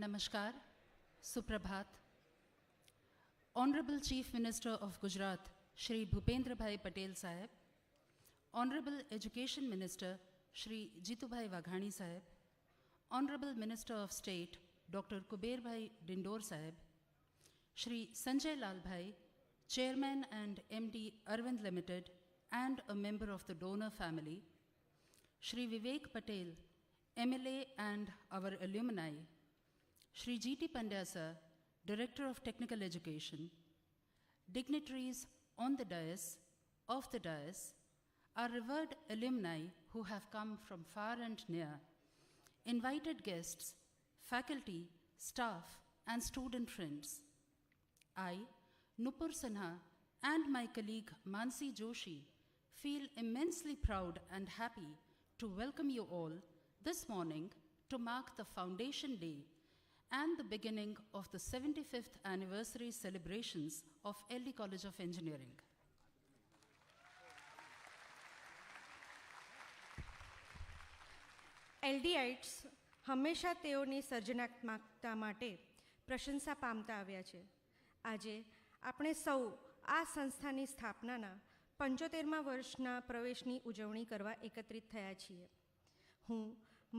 Namaskar, Suprabhat. Honorable Chief Minister of Gujarat, Shri Bhupendra Patel Sahib, Honorable Education Minister, Shri Jitubhai Waghani Sahib, Honorable Minister of State, Dr. Kuber Bhai Dindor Sahib, Shri Sanjay Lal Bhai, Chairman and MD Arvind Limited and a member of the donor family, Shri Vivek Patel, MLA and our alumni, Shri G.T. Pandya Sir, Director of Technical Education, dignitaries on the dais, off the dais, our revered alumni who have come from far and near, invited guests, faculty, staff, and student friends. I, Nupur Sinha, and my colleague Mansi Joshi feel immensely proud and happy to welcome you all this morning to mark the Foundation Day and the beginning of the 75th anniversary celebrations of LD College of Engineering. એલડીઆઇટ્સ હંમેશા તેઓની સર્જનાત્મકતા માટે પ્રશંસા પામતા આવ્યા છે. આજે આપણે સૌ આ સંસ્થાની સ્થાપનાના 75મા વર્ષના પ્રવેશની ઉજવણી કરવા એકત્રિત થયા છીએ. હું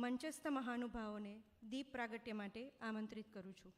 મંચસ્થ મહાનુભાવોને દીપ પ્રાગટ્ય માટે આમંત્રિત કરું છું.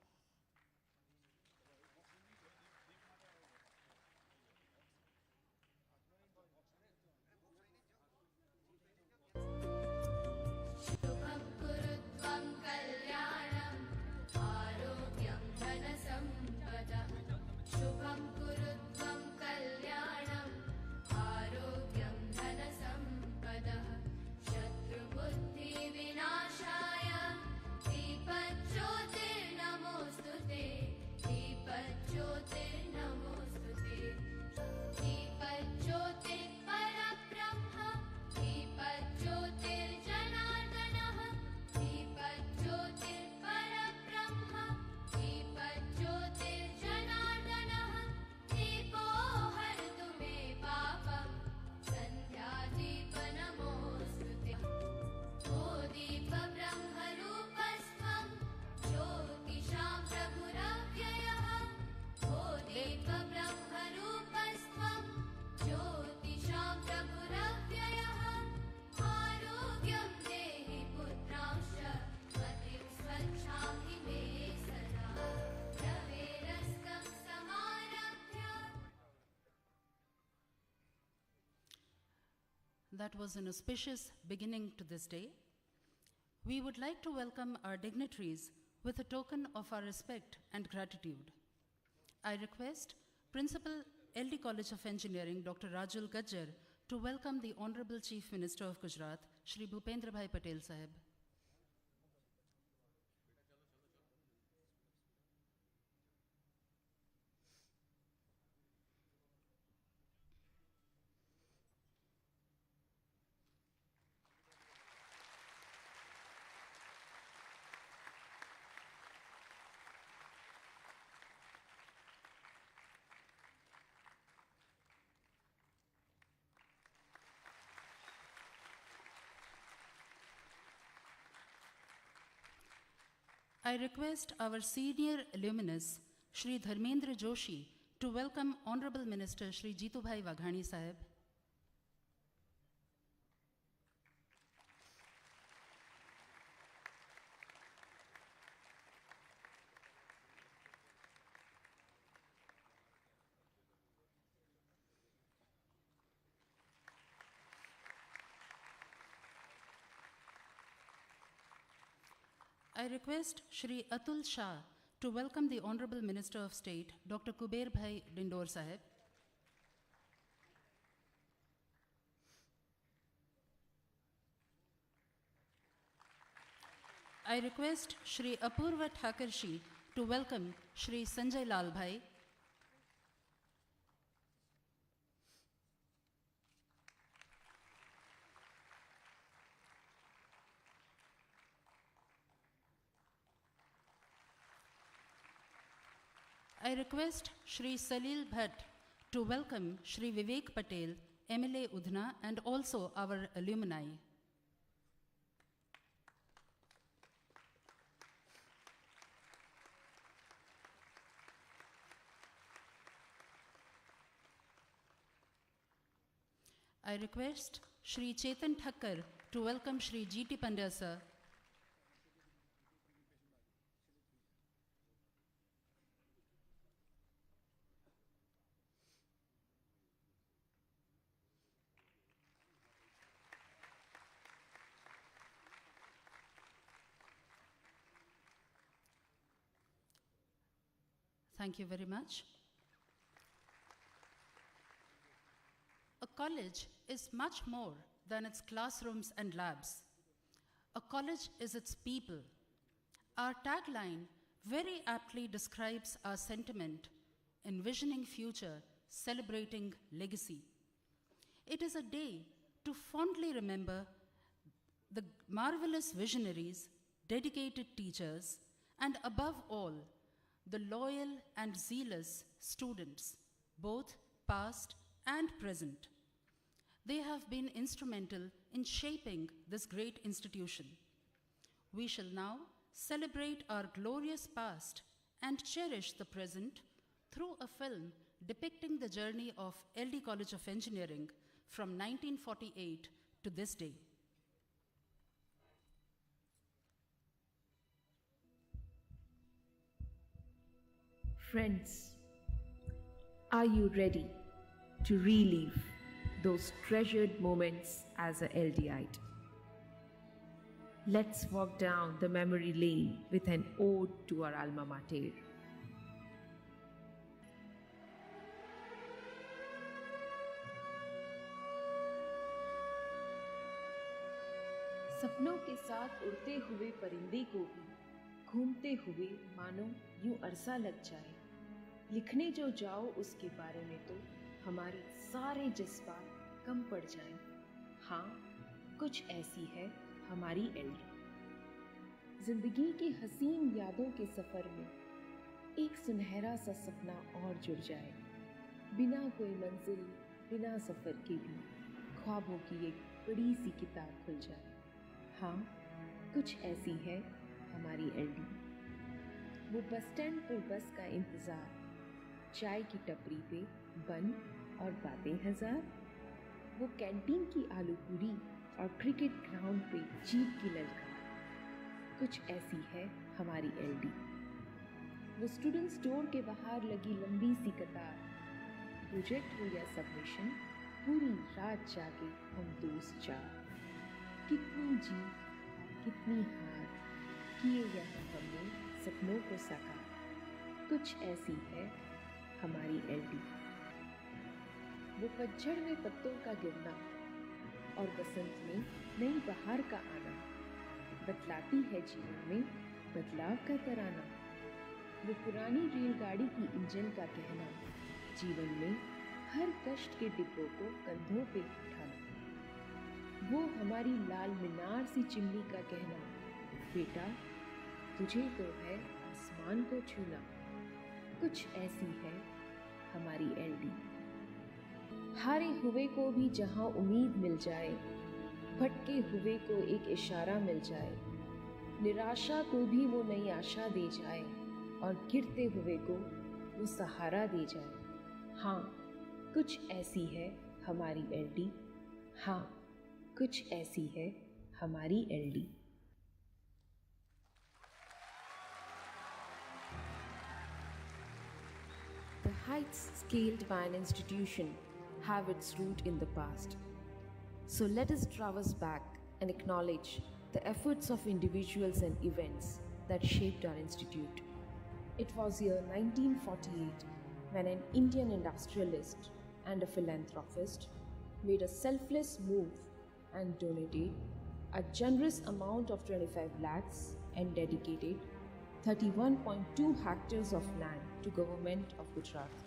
That was an auspicious beginning to this day. We would like to welcome our dignitaries with a token of our respect and gratitude. I request Principal LD College of Engineering, Dr. Rajul Gajjar, to welcome the Honorable Chief Minister of Gujarat, Shri Bhupendra Patel Sahib. I request our senior alumnus, Shri Dharmendra Joshi, to welcome Honorable Minister Shri Jitubhai Waghani Sahib. I request Shri Atul Shah to welcome the Honorable Minister of State, Dr. Kuber Bhai Dindor Sahib. I request Shri Apurva Thakurshi to welcome Shri Sanjay Lal Bhai. I request Shri Salil Bhatt to welcome Shri Vivek Patel, MLA Udhna, and also our alumni. I request Shri Chetan Thakkar to welcome Shri G.T. Pandya sir. Thank you very much. A college is much more than its classrooms and labs. A college is its people. Our tagline very aptly describes our sentiment, envisioning future, celebrating legacy. It is a day to fondly remember the marvelous visionaries, dedicated teachers, and above all, the loyal and zealous students, both past and present. They have been instrumental in shaping this great institution. We shall now celebrate our glorious past and cherish the present through a film depicting the journey of LD College of Engineering from 1948 to this day. Friends, are you ready to relive those treasured moments as a LDite? Let's walk down the memory lane with an ode to our alma mater. सपनों के साथ उड़ते हुए परिंदे को भी घूमते हुए मानो यूं अरसा लग जाए। लिखने जो जाओ उसके बारे में तो हमारे सारे जज्बात कम पड़ जाएं। हाँ, कुछ ऐसी है हमारी एल्डी। जिंदगी की हसीन यादों के सफर में एक सुनहरा सा सपना और जुड़ जाए। बिना कोई मंजिल, बिना सफर के भी ख्वाबों की एक बड़ी सी किताब खुल जाए। हाँ, कुछ ऐसी है हमारी एल्डी। वो बस स्टैंड पर बस का इंतजार, चाय की टपरी पे बन और बातें हजार। वो कैंटीन की आलू पूरी और क्रिकेट ग्राउंड पे जीत की ललकार। कुछ ऐसी है हमारी एल्डी। वो स्टूडेंट स्टोर के बाहर लगी लंबी सी कतार। प्रोजेक्ट हो या सबमिशन, पूरी रात जागे हम दोस्त चार। कितनी जीत, कितनी हार, किए यहाँ हमने सपनों को साकार। कुछ ऐसी है हमारी एल्डी। वो पतझड़ में पत्तों का गिरना और बसंत में नई बहार का आना बतलाती है जीवन में बदलाव का तराना। वो पुरानी रेलगाड़ी की इंजन का कहना, जीवन में हर कष्ट के डिब्बों को कंधों पे उठाना। वो हमारी लाल मीनार सी चिमनी का कहना, बेटा तुझे तो है आसमान को छूना। कुछ ऐसी है हमारी एल्डी। हारे हुए को भी जहां उम्मीद मिल जाए, भटके हुए को एक इशारा मिल जाए, निराशा को भी वो नई आशा दे जाए और गिरते हुए को वो सहारा दे जाए। हाँ, कुछ ऐसी है हमारी एल्डी। हाँ, कुछ ऐसी है हमारी एल्डी। The heights scaled by an institution have its root in the past. So let us traverse back and acknowledge the efforts of individuals and events that shaped our institute. It was year 1948 when an Indian industrialist and a philanthropist made a selfless move and donated a generous amount of 25 lakhs and dedicated 31.2 hectares of land to government of Gujarat.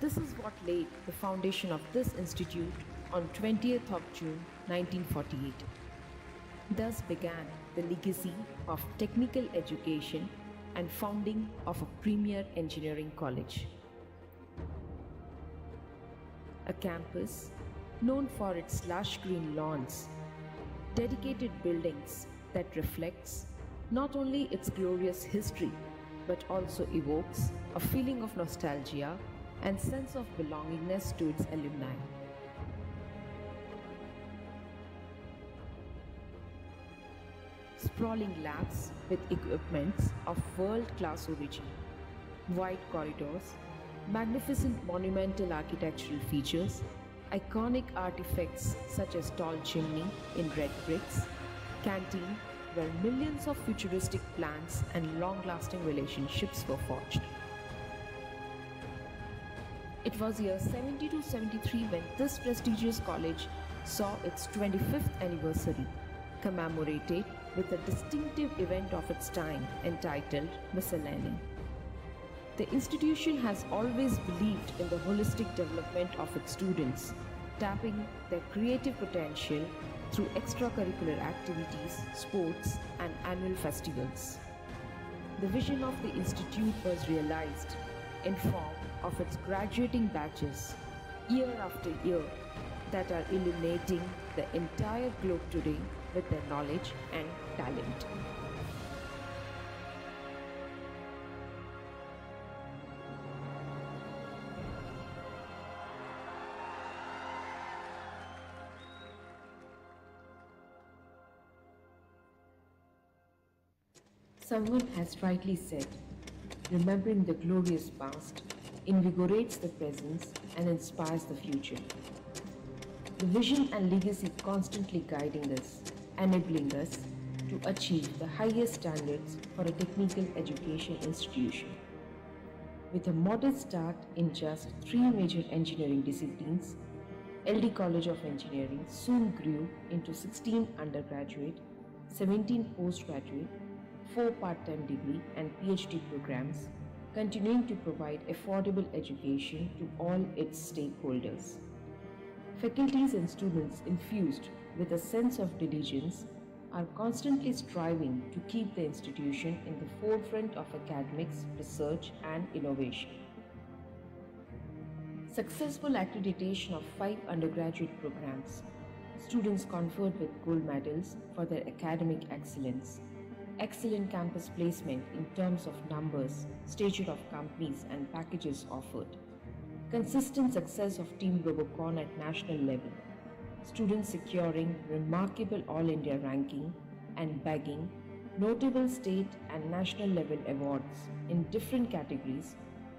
This is what laid the foundation of this institute on 20th of June 1948. Thus began the legacy of technical education and founding of a premier engineering college. A campus known for its lush green lawns, dedicated buildings that reflects not only its glorious history but also evokes a feeling of nostalgia and sense of belongingness to its alumni. sprawling labs with equipments of world-class origin, wide corridors, magnificent monumental architectural features, iconic artifacts such as tall chimney in red bricks, canteen where millions of futuristic plans and long-lasting relationships were forged. It was year 72-73 when this prestigious college saw its 25th anniversary, commemorated with a distinctive event of its time entitled Miscellany. The institution has always believed in the holistic development of its students, tapping their creative potential through extracurricular activities, sports, and annual festivals. The vision of the institute was realized in form of its graduating batches year after year that are illuminating the entire globe today with their knowledge and talent. Someone has rightly said, remembering the glorious past invigorates the present and inspires the future. The vision and legacy constantly guiding us, enabling us to achieve the highest standards for a technical education institution. With a modest start in just 3 major engineering disciplines, LD College of Engineering soon grew into 16 undergraduate, 17 postgraduate, 4 part-time degree and PhD programs, continuing to provide affordable education to all its stakeholders. Faculties and students infused with a sense of diligence are constantly striving to keep the institution in the forefront of academics, research, and innovation. Successful accreditation of 5 undergraduate programs, students conferred with gold medals for their academic excellence, excellent campus placement in terms of numbers, stature of companies and packages offered, consistent success of Team Robocon at national level, students securing remarkable All India ranking and bagging notable state and national level awards in different categories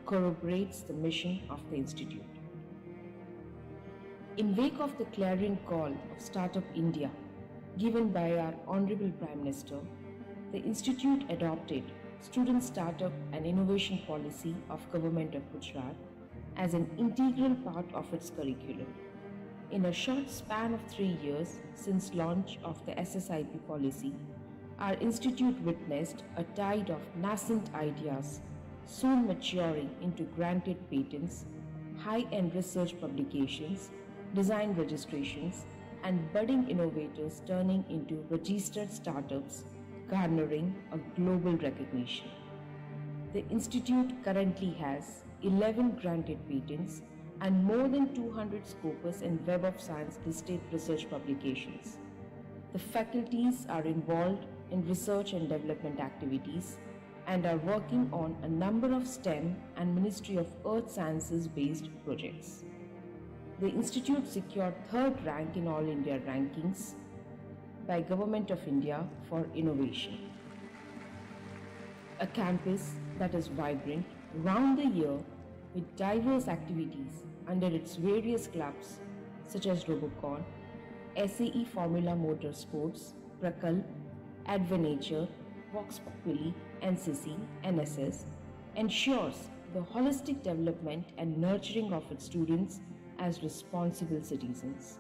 corroborates the mission of the institute. In wake of the clarion call of Startup India given by our Honorable Prime Minister, the institute adopted Student Startup and Innovation Policy of Government of Gujarat as an integral part of its curriculum. In a short span of 3 years since launch of the SSIP policy, our institute witnessed a tide of nascent ideas soon maturing into granted patents, high-end research publications, design registrations, and budding innovators turning into registered startups, garnering a global recognition. The institute currently has 11 granted patents and more than 200 Scopus and Web of Science listed research publications. The faculties are involved in research and development activities and are working on a number of STEM and Ministry of Earth Sciences based projects. The institute secured 3rd rank in All India rankings by Government of India for innovation. A campus that is vibrant round the year with diverse activities under its various clubs such as Robocon, SAE Formula Motorsports, Prakal, Adventure, Vox Populi, NCC, NSS ensures the holistic development and nurturing of its students as responsible citizens.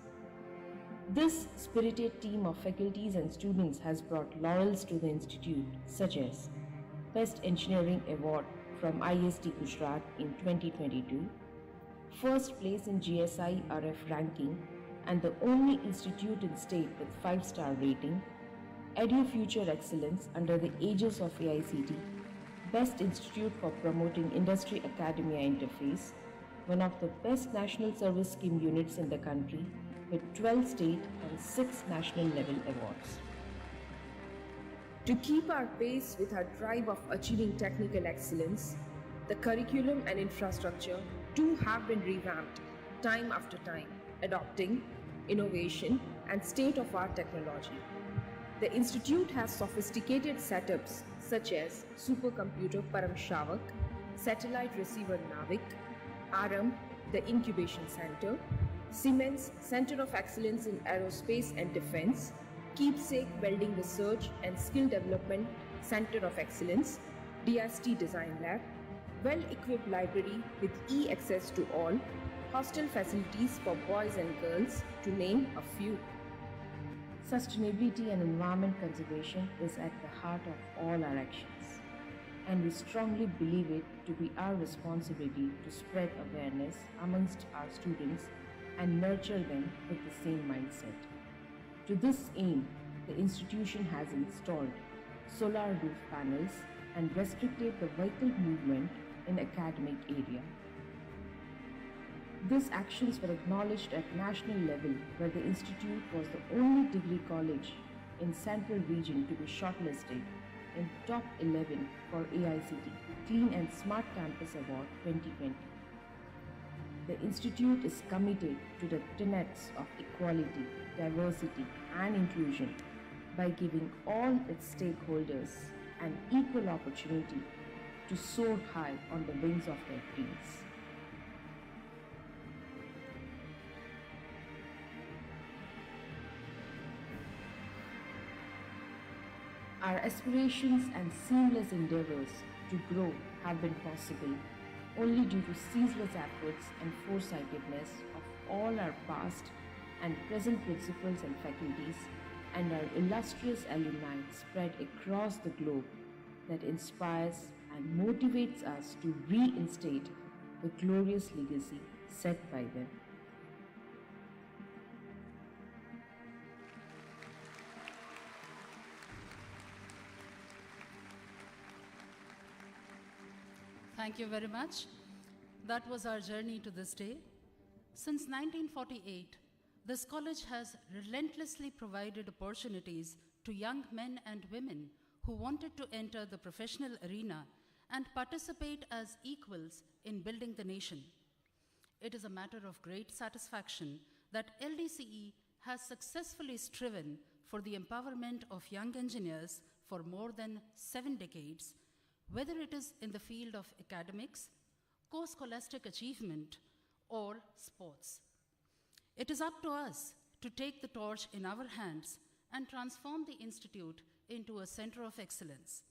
This spirited team of faculties and students has brought laurels to the institute such as Best Engineering Award from IST Gujarat in 2022, first place in GSI RF ranking and the only institute in state with 5-star rating, EduFuture Excellence under the aegis of AICT, Best Institute for Promoting Industry Academia Interface, one of the best national service scheme units in the country with 12 state and 6 national level awards. To keep our pace with our drive of achieving technical excellence, the curriculum and infrastructure too have been revamped time after time, adopting innovation and state-of-art technology. The institute has sophisticated setups such as supercomputer Paramshavak, satellite receiver Navik, ARAM, the Incubation Center, Siemens Center of Excellence in Aerospace and Defense, Keepsake Welding Research and Skill Development Center of Excellence, DST Design Lab, well-equipped library with e-access to all, hostel facilities for boys and girls, to name a few. Sustainability and environment conservation is at the heart of all our actions, and we strongly believe it to be our responsibility to spread awareness amongst our students and nurture them with the same mindset. To this aim, the institution has installed solar roof panels and restricted the vehicle movement in academic area. These actions were acknowledged at national level, where the institute was the only degree college in Central Region to be shortlisted in top 11 for AICT Clean and Smart Campus Award 2020. The institute is committed to the tenets of equality, diversity, and inclusion by giving all its stakeholders an equal opportunity to soar high on the wings of their dreams. Our aspirations and seamless endeavors to grow have been possible only due to ceaseless efforts and foresightedness of all our past and present principals and faculties and our illustrious alumni spread across the globe that inspires and motivates us to reinstate the glorious legacy set by them. Thank you very much. That was our journey to this day. Since 1948, this college has relentlessly provided opportunities to young men and women who wanted to enter the professional arena and participate as equals in building the nation. It is a matter of great satisfaction that LDCE has successfully striven for the empowerment of young engineers for more than 7 decades, whether it is in the field of academics, co-scholastic achievement, or sports. It is up to us to take the torch in our hands and transform the institute into a center of excellence.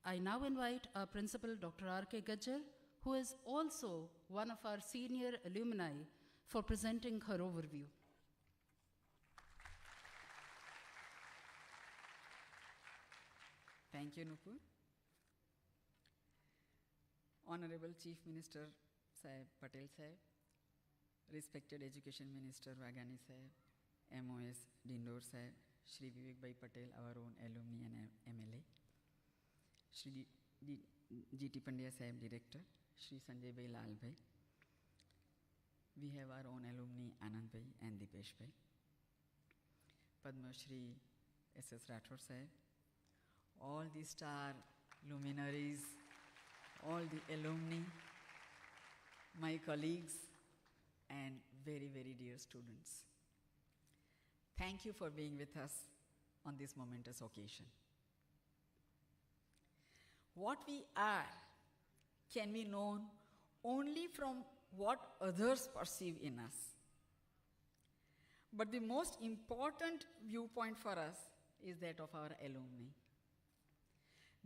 I now invite our principal, Dr. R.K. Gajjar, who is also one of our senior alumni, for presenting her overview. Thank you, Nupur. Honorable Chief Minister Sahib Patel Sahib, respected Education Minister Vaghani Sahib, MOS Dindor Sahib, Shri Vivek Bhai Patel, our own alumni and MLA, Shri G.T. Pandya Sahib, Director, Shri Sanjay Bhai Lal Bhai. We have our own alumni Anand Bhai and Dipesh Bhai. Padma Shri S.S. Rathod Sahib, all the star luminaries, all the alumni, my colleagues, and very, very dear students. Thank you for being with us on this momentous occasion. What we are can be known only from what others perceive in us. But the most important viewpoint for us is that of our alumni.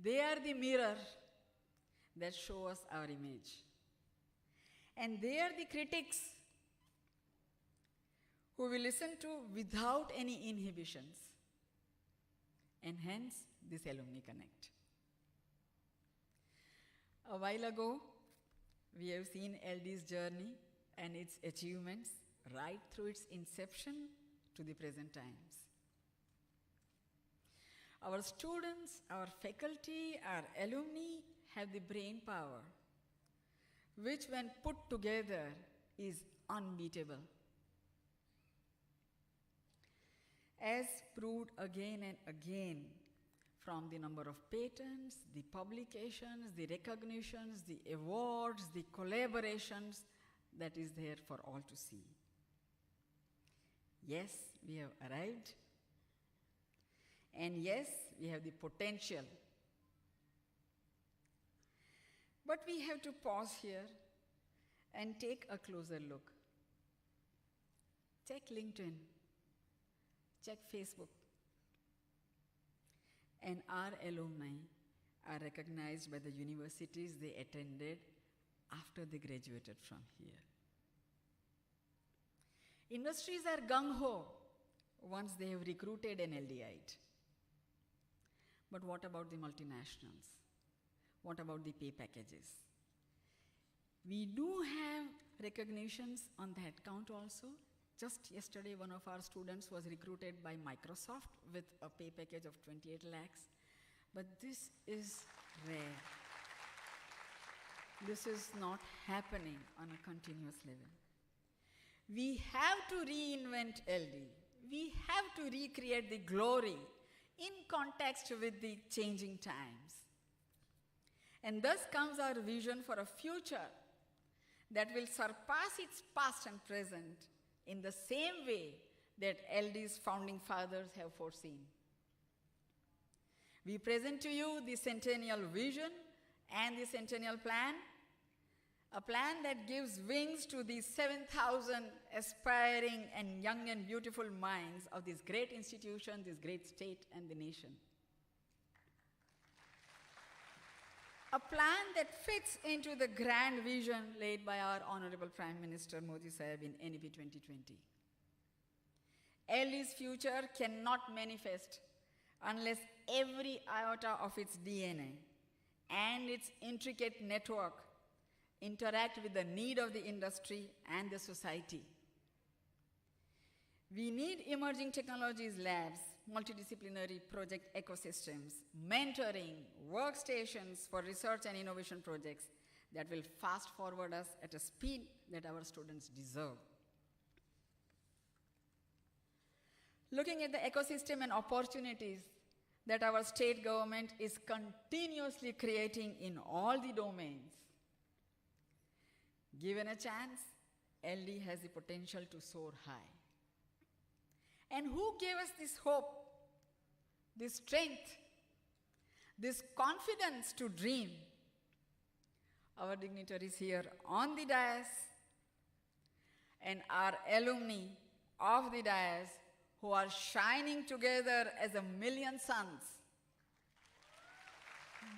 They are the mirror that show us our image. And they are the critics who we listen to without any inhibitions. And hence, this Alumni Connect. A while ago, we have seen LD's journey and its achievements right through its inception to the present times. Our students, our faculty, our alumni have the brain power, which when put together is unbeatable. As proved again and again from the number of patents, the publications, the recognitions, the awards, the collaborations that is there for all to see. Yes, we have arrived. And yes, we have the potential. But we have to pause here and take a closer look. Check LinkedIn, check Facebook. And our alumni are recognized by the universities they attended after they graduated from here. Industries are gung-ho once they have recruited an LDite. But what about the multinationals? What about the pay packages? We do have recognitions on that count also. Just yesterday, one of our students was recruited by Microsoft with a pay package of 28 lakhs. But this is rare. This is not happening on a continuous level. We have to reinvent LD. We have to recreate the glory in context with the changing times. And thus comes our vision for a future that will surpass its past and present in the same way that LD's founding fathers have foreseen. We present to you the Centennial Vision and the Centennial Plan, a plan that gives wings to the 7,000 aspiring and young and beautiful minds of this great institution, this great state, and the nation. A plan that fits into the grand vision laid by our Honorable Prime Minister Modi Sahib in NEP 2020. LD's future cannot manifest unless every iota of its DNA and its intricate network interact with the need of the industry and the society. We need emerging technologies labs, multidisciplinary project ecosystems, mentoring, workstations for research and innovation projects that will fast forward us at a speed that our students deserve. Looking at the ecosystem and opportunities that our state government is continuously creating in all the domains, given a chance, LD has the potential to soar high. And who gave us this hope, this strength, this confidence to dream? Our dignitaries here on the dais and our alumni of the dais who are shining together as a million suns,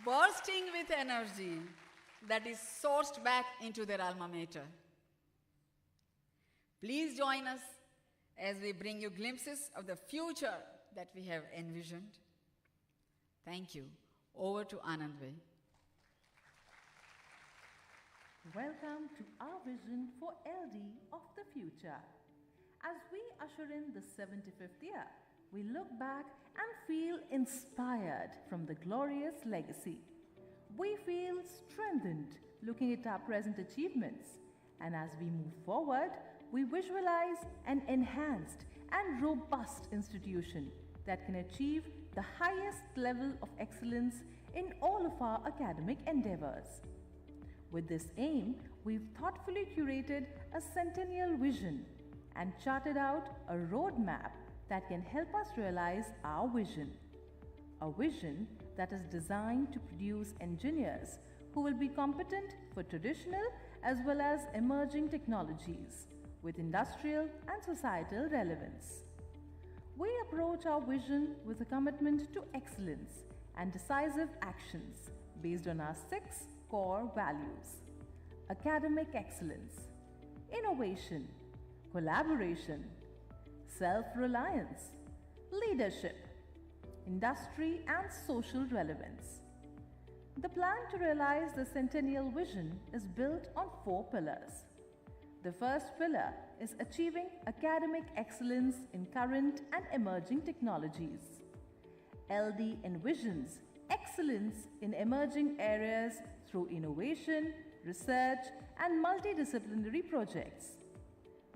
bursting with energy that is sourced back into their alma mater. Please join us as we bring you glimpses of the future that we have envisioned. Thank you. Over to Anandvad. Welcome to our vision for LD of the future. As we usher in the 75th year, we look back and feel inspired from the glorious legacy. We feel strengthened looking at our present achievements, and as we move forward, we visualize an enhanced and robust institution that can achieve the highest level of excellence in all of our academic endeavors. With this aim, we've thoughtfully curated a centennial vision and charted out a roadmap that can help us realize our vision. A vision that is designed to produce engineers who will be competent for traditional as well as emerging technologies with industrial and societal relevance. We approach our vision with a commitment to excellence and decisive actions based on our 6 core values: academic excellence, innovation, collaboration, self-reliance, leadership, industry and social relevance. The plan to realize the centennial vision is built on 4 pillars. The first pillar is achieving academic excellence in current and emerging technologies. LD envisions excellence in emerging areas through innovation, research, and multidisciplinary projects.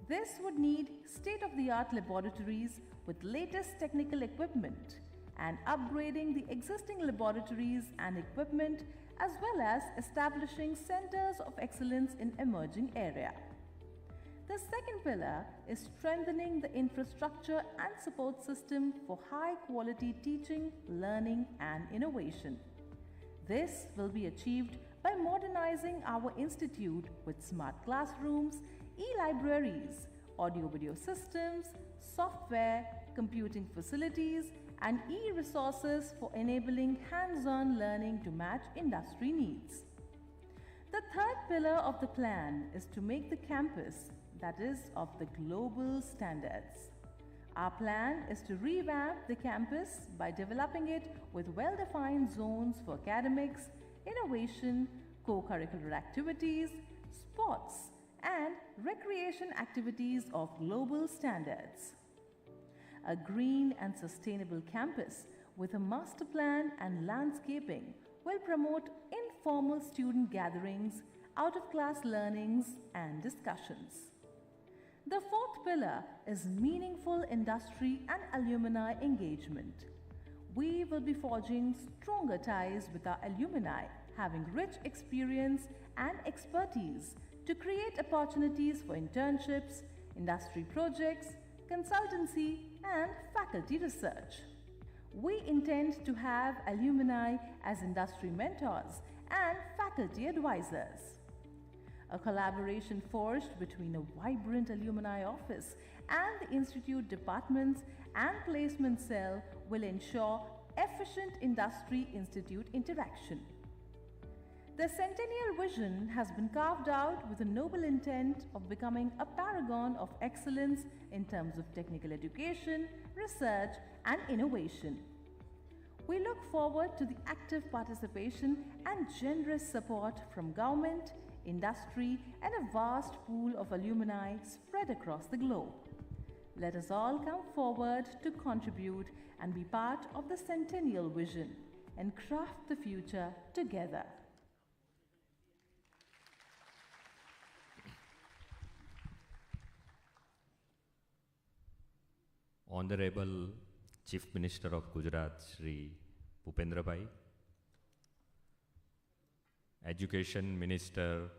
This would need state-of-the-art laboratories with latest technical equipment and upgrading the existing laboratories and equipment, as well as establishing centers of excellence in emerging area. The second pillar is strengthening the infrastructure and support system for high quality teaching, learning, and innovation. This will be achieved by modernizing our institute with smart classrooms, e-libraries, audio-video systems, software, computing facilities, and e-resources for enabling hands-on learning to match industry needs. The third pillar of the plan is to make the campus, that is, of the global standards. Our plan is to revamp the campus by developing it with well-defined zones for academics, innovation, co-curricular activities, sports, and recreation activities of global standards. A green and sustainable campus with a master plan and landscaping will promote informal student gatherings, out-of-class learnings, and discussions. The fourth pillar is meaningful industry and alumni engagement. We will be forging stronger ties with our alumni, having rich experience and expertise to create opportunities for internships, industry projects, consultancy, and faculty research. We intend to have alumni as industry mentors and faculty advisors. A collaboration forged between a vibrant alumni office and the institute departments and placement cell will ensure efficient industry-institute interaction. The Centennial Vision has been carved out with a noble intent of becoming a paragon of excellence in terms of technical education, research, and innovation. We look forward to the active participation and generous support from government, industry, and a vast pool of alumni spread across the globe. Let us all come forward to contribute and be part of the Centennial Vision and craft the future together. Honorable Chief Minister of Gujarat, Shri Bhupendra Patel, Education Minister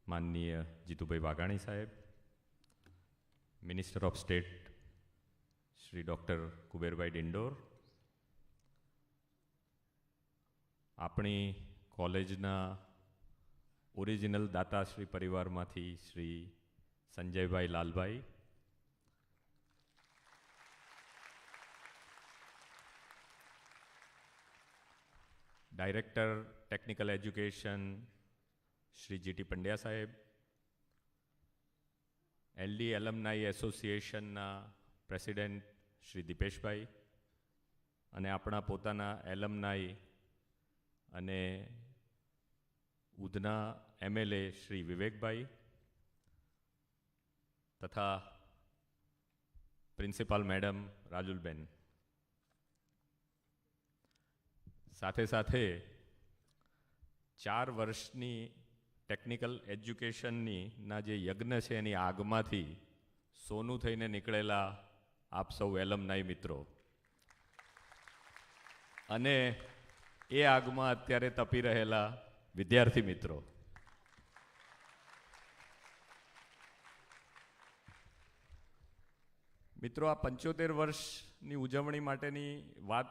Manniya Jitubhai Waghani Sahib, Minister of State Shri Dr. Kuberbhai Dindor, આપણી કોલેજના original દાતાશ્રી પરિવારમાંથી Shri Sanjaybhai Lalbhai, director technical education Shri GT Pandya સાહેબ, LD એલમનાઈ એસોસિએશનના president Shri દીપેશભાઈ અને આપણા પોતાના એલમનાઈ અને ઉધના એમએલએ શ્રી વિવેકભાઈ તથા પ્રિન્સિપાલ મેડમ રાજુલબેન, સાથે સાથે 4 વર્ષની ટેકનિકલ એજ્યુકેશનની ના જે યજ્ઞ છે એની આગમાંથી સોનું થઈને નીકળેલા આપ સૌ એલમનાઈ મિત્રો અને એ આગમાં અત્યારે તપી રહેલા વિદ્યાર્થી મિત્રો, મિત્રો આ 75 વર્ષની ઉજવણી માટેની વાત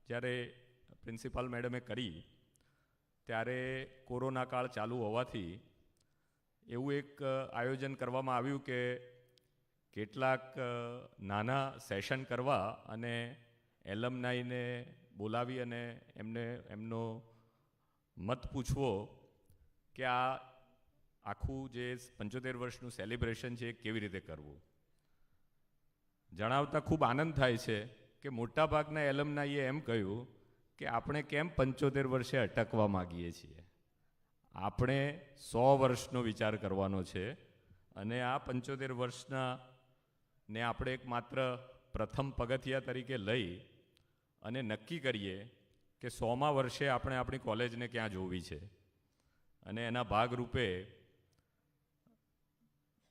જ્યારે પ્રિન્સિપાલ મેડમે કરી ત્યારે કોરોના કાળ ચાલુ હોવાથી એવું એક આયોજન કરવામાં આવ્યું કે કેટલાક નાના સેશન કરવા અને એલમનાઈને બોલાવી અને એમનો મત પૂછવો કે આ આખું જે 75 વર્ષનું સેલિબ્રેશન છે એ કેવી રીતે કરવું. જણાવતા ખૂબ આનંદ થાય છે કે મોટાભાગના એલમનાઈએ એમ કહ્યું કે આપણે કેમ 75 વર્ષે અટકવા માગીએ છીએ, આપણે 100 વર્ષનો વિચાર કરવાનો છે અને આ 75 વર્ષના ને આપણે એક માત્ર પ્રથમ પગથિયા તરીકે લઈ અને નક્કી કરીએ કે 100મા વર્ષે આપણે આપણી કોલેજને ક્યાં જોવી છે અને એના ભાગરૂપે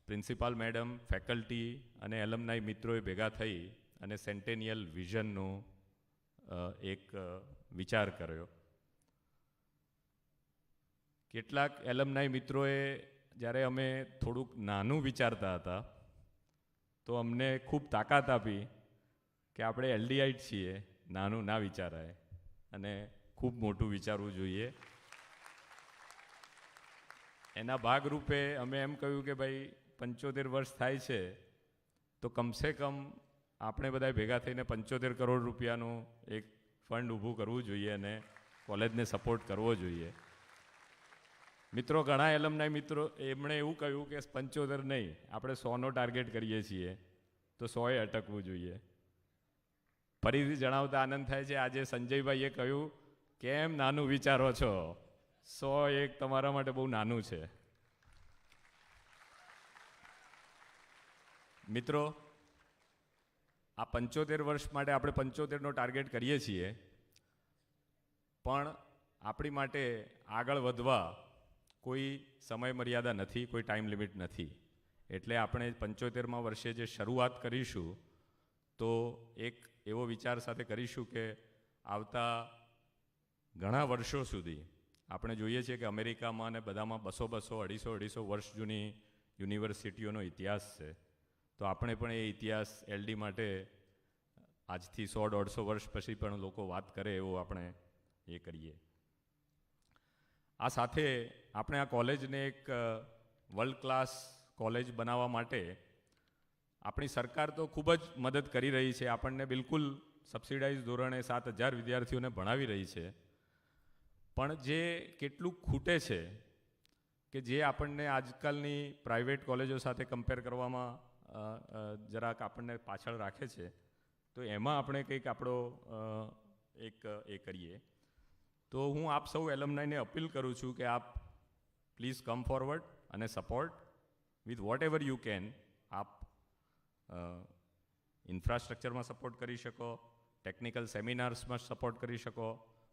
પ્રિન્સિપાલ મેડમ, ફેકલ્ટી અને એલમનાઈ મિત્રોએ ભેગા થઈ અને સેન્ટેનિયલ વિઝનનું એક વિચાર કર્યો. કેટલાક એલમનાઈ મિત્રોએ જ્યારે અમે થોડુંક નાનું વિચારતા હતા તો અમને ખૂબ તાકાત આપી કે આપણે એલડીઆઈટ છીએ, નાનું ના વિચારાય અને ખૂબ મોટું વિચારવું જોઈએ. એના ભાગરૂપે અમે એમ કહ્યું કે ભાઈ 75 વર્ષ થાય છે તો કમસે કમ આપણે બધા ભેગા થઈને 75 કરોડ રૂપિયાનું એક ફંડ ઊભું કરવું જોઈએ અને કોલેજને સપોર્ટ કરવો જોઈએ. મિત્રો, ઘણા એલમનાઈ મિત્રો એમણે એવું કહ્યું કે 75 નહીં, આપણે 100નો ટાર્ગેટ કરીએ છીએ તો 100એ અટકવું જોઈએ. ફરીથી જણાવતા આનંદ થાય છે, આજે સંજયભાઈએ કહ્યું કેમ નાનું વિચારો છો, 101 તમારા માટે બહુ નાનું છે. મિત્રો, આ 75 વર્ષ માટે આપણે 75નો ટાર્ગેટ કરીએ છીએ, પણ આપણી માટે આગળ વધવા કોઈ સમય મર્યાદા નથી, કોઈ ટાઈમ લિમિટ નથી. એટલે આપણે 75મા વર્ષે જે શરૂઆત કરીશું તો એક એવો વિચાર સાથે કરીશું કે આવતા ઘણા વર્ષો સુધી આપણે જોઈએ છીએ કે અમેરિકામાં અને બધામાં 200, 250 વર્ષ જૂની યુનિવર્સિટીઓનો ઇતિહાસ છે. તો આપણે પણ એ ઇતિહાસ એલડી માટે આજથી 100-150 વર્ષ પછી પણ લોકો વાત કરે એવો આપણે એ કરીએ. આ સાથે આપણે આ કોલેજને એક વર્લ્ડ ક્લાસ કોલેજ બનાવવા માટે આપણી સરકાર તો ખૂબ જ મદદ કરી રહી છે, આપણને બિલકુલ સબસિડાઇઝ ધોરણે 7,000 વિદ્યાર્થીઓને ભણાવી રહી છે. પણ જે કેટલું ખૂટે છે કે જે આપણને આજકાલની પ્રાઇવેટ કોલેજો સાથે કમ્પેર કરવામાં જરાક આપણને પાછળ રાખે છે, તો એમાં આપણે કંઈક આપણો એક એ કરીએ. તો હું આપ સૌ એલમનાઈને અપીલ કરું છું કે આપ પ્લીઝ કમ ફોરવર્ડ અને support with what ever you can. આપ ઇન્ફ્રાસ્ટ્રક્ચરમાં સપોર્ટ કરી શકો, ટેકનિકલ સેમિનાર્સમાં સપોર્ટ કરી શકો,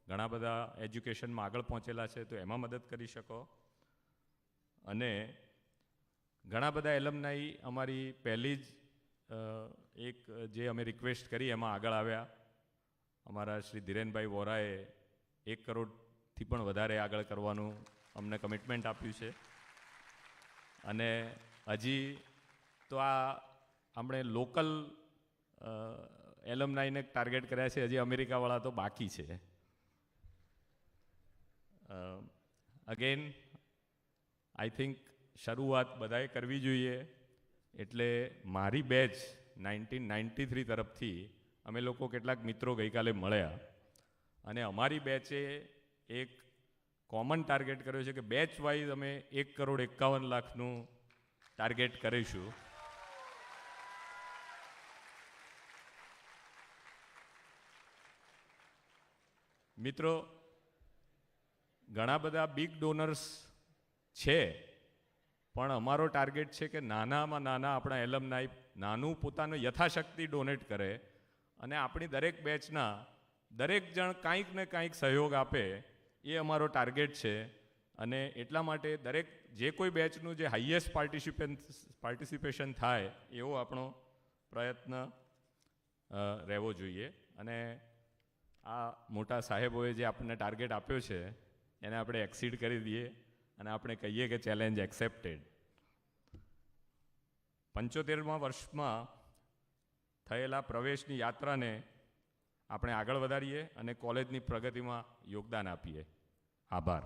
ઘણા બધા એજ્યુકેશનમાં આગળ પહોંચેલા છે તો એમાં મદદ કરી શકો. અને ઘણા બધા એલમનાઈ અમારી પહેલી જ એક જે અમે રિક્વેસ્ટ કરી એમાં આગળ આવ્યા. અમારા શ્રી ધીરેનભાઈ વોરાએ 1 કરોડથી પણ વધારે આગળ કરવાનું અમને કમિટમેન્ટ આપ્યું છે. અને હજી તો આ આપણે લોકલ એલમનાઈને ટાર્ગેટ કર્યા છે, હજી અમેરિકાવાળા તો બાકી છે. અગેન આઈ થિંક શરૂઆત બધાએ કરવી જોઈએ. એટલે મારી બેચ 1993 તરફથી અમે લોકો કેટલાક મિત્રો ગઈકાલે મળ્યા અને અમારી બેચે એક કોમન ટાર્ગેટ કર્યો છે કે બેચ વાઇઝ અમે 1,51,00,000નું ટાર્ગેટ કરીશું. મિત્રો, ઘણા બધા બિગ ડોનર્સ છે, પણ અમારો ટાર્ગેટ છે કે નાનામાં નાના આપણા એલમનાઈ નાનું પોતાનું યથાશક્તિ ડોનેટ કરે અને આપણી દરેક બેચના દરેક જણ કાંઈક ને કાંઈક સહયોગ આપે, એ અમારો ટાર્ગેટ છે. અને એટલા માટે દરેક જે કોઈ બેચનું જે હાઈએસ્ટ પાર્ટિસિપેશન થાય એવો આપણો પ્રયત્ન રહેવો જોઈએ. અને આ મોટા સાહેબોએ જે આપણને ટાર્ગેટ આપ્યો છે એને આપણે એક્સીડ કરી દઈએ અને આપણે કહીએ કે ચેલેન્જ એક્સેપ્ટેડ. 75મા વર્ષમાં થયેલા પ્રવેશની યાત્રાને આપણે આગળ વધારીએ અને કોલેજની પ્રગતિમાં યોગદાન આપીએ. આભાર.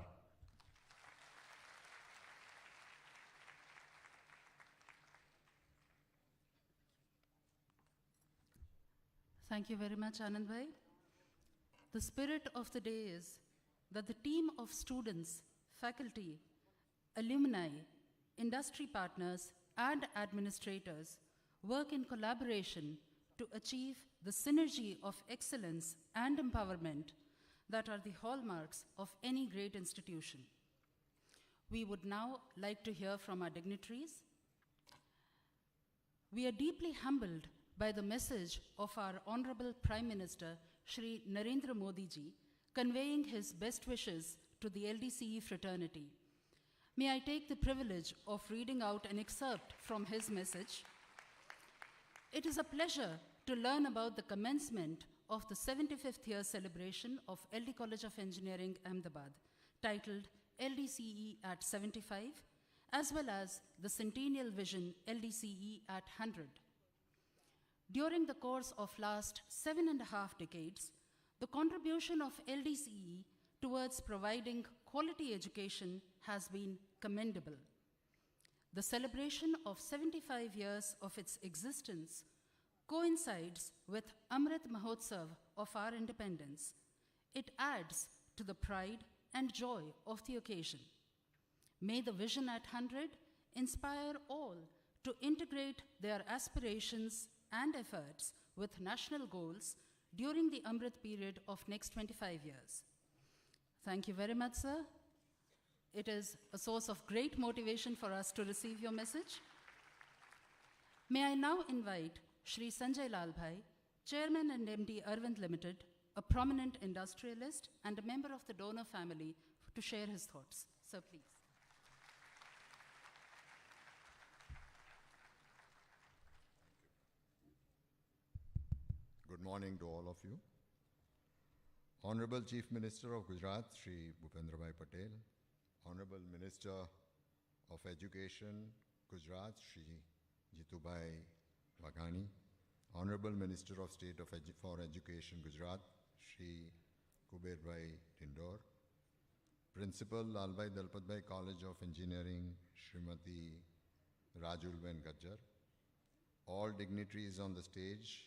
Thank you very much, Anandbhai. The spirit of the day is that the team of students, faculty, alumni, industry partners, and administrators work in collaboration to achieve the synergy of excellence and empowerment that are the hallmarks of any great institution. We would now like to hear from our dignitaries. We are deeply humbled by the message of our Honorable Prime Minister, Shri Narendra Modi ji, conveying his best wishes to the LDCE fraternity. May I take the privilege of reading out an excerpt from his message. It is a pleasure to learn about the commencement of the 75th year celebration of LD College of Engineering, Amdavad, titled LDCE at 75, as well as the Centennial Vision LDCE at 100. During the course of last 7.5 decades, the contribution of LDCE towards providing quality education has been commendable. The celebration of 75 years of its existence coincides with Amrit Mahotsav of our independence. It adds to the pride and joy of the occasion. May the Vision at 100 inspire all to integrate their aspirations and efforts with national goals during the Amrit period of next 25 years. Thank you very much, sir. It is a source of great motivation for us to receive your message. May I now invite Shri Sanjay Lalbhai, Chairman and MD Arvind Limited, a prominent industrialist and a member of the donor family, to share his thoughts. Sir, please. Good morning to all of you. Honorable Chief Minister of Gujarat, Shri Bhupendra Patel, Honorable Minister of Education, Gujarat, Shri Jitubhai Vaghani, Honorable Minister of State for Education, Gujarat, Shri Kuberbhai Tindor, Principal Lalbhai Dalpatbhai College of Engineering, Srimati Rajulben Gajjar, all dignitaries on the stage,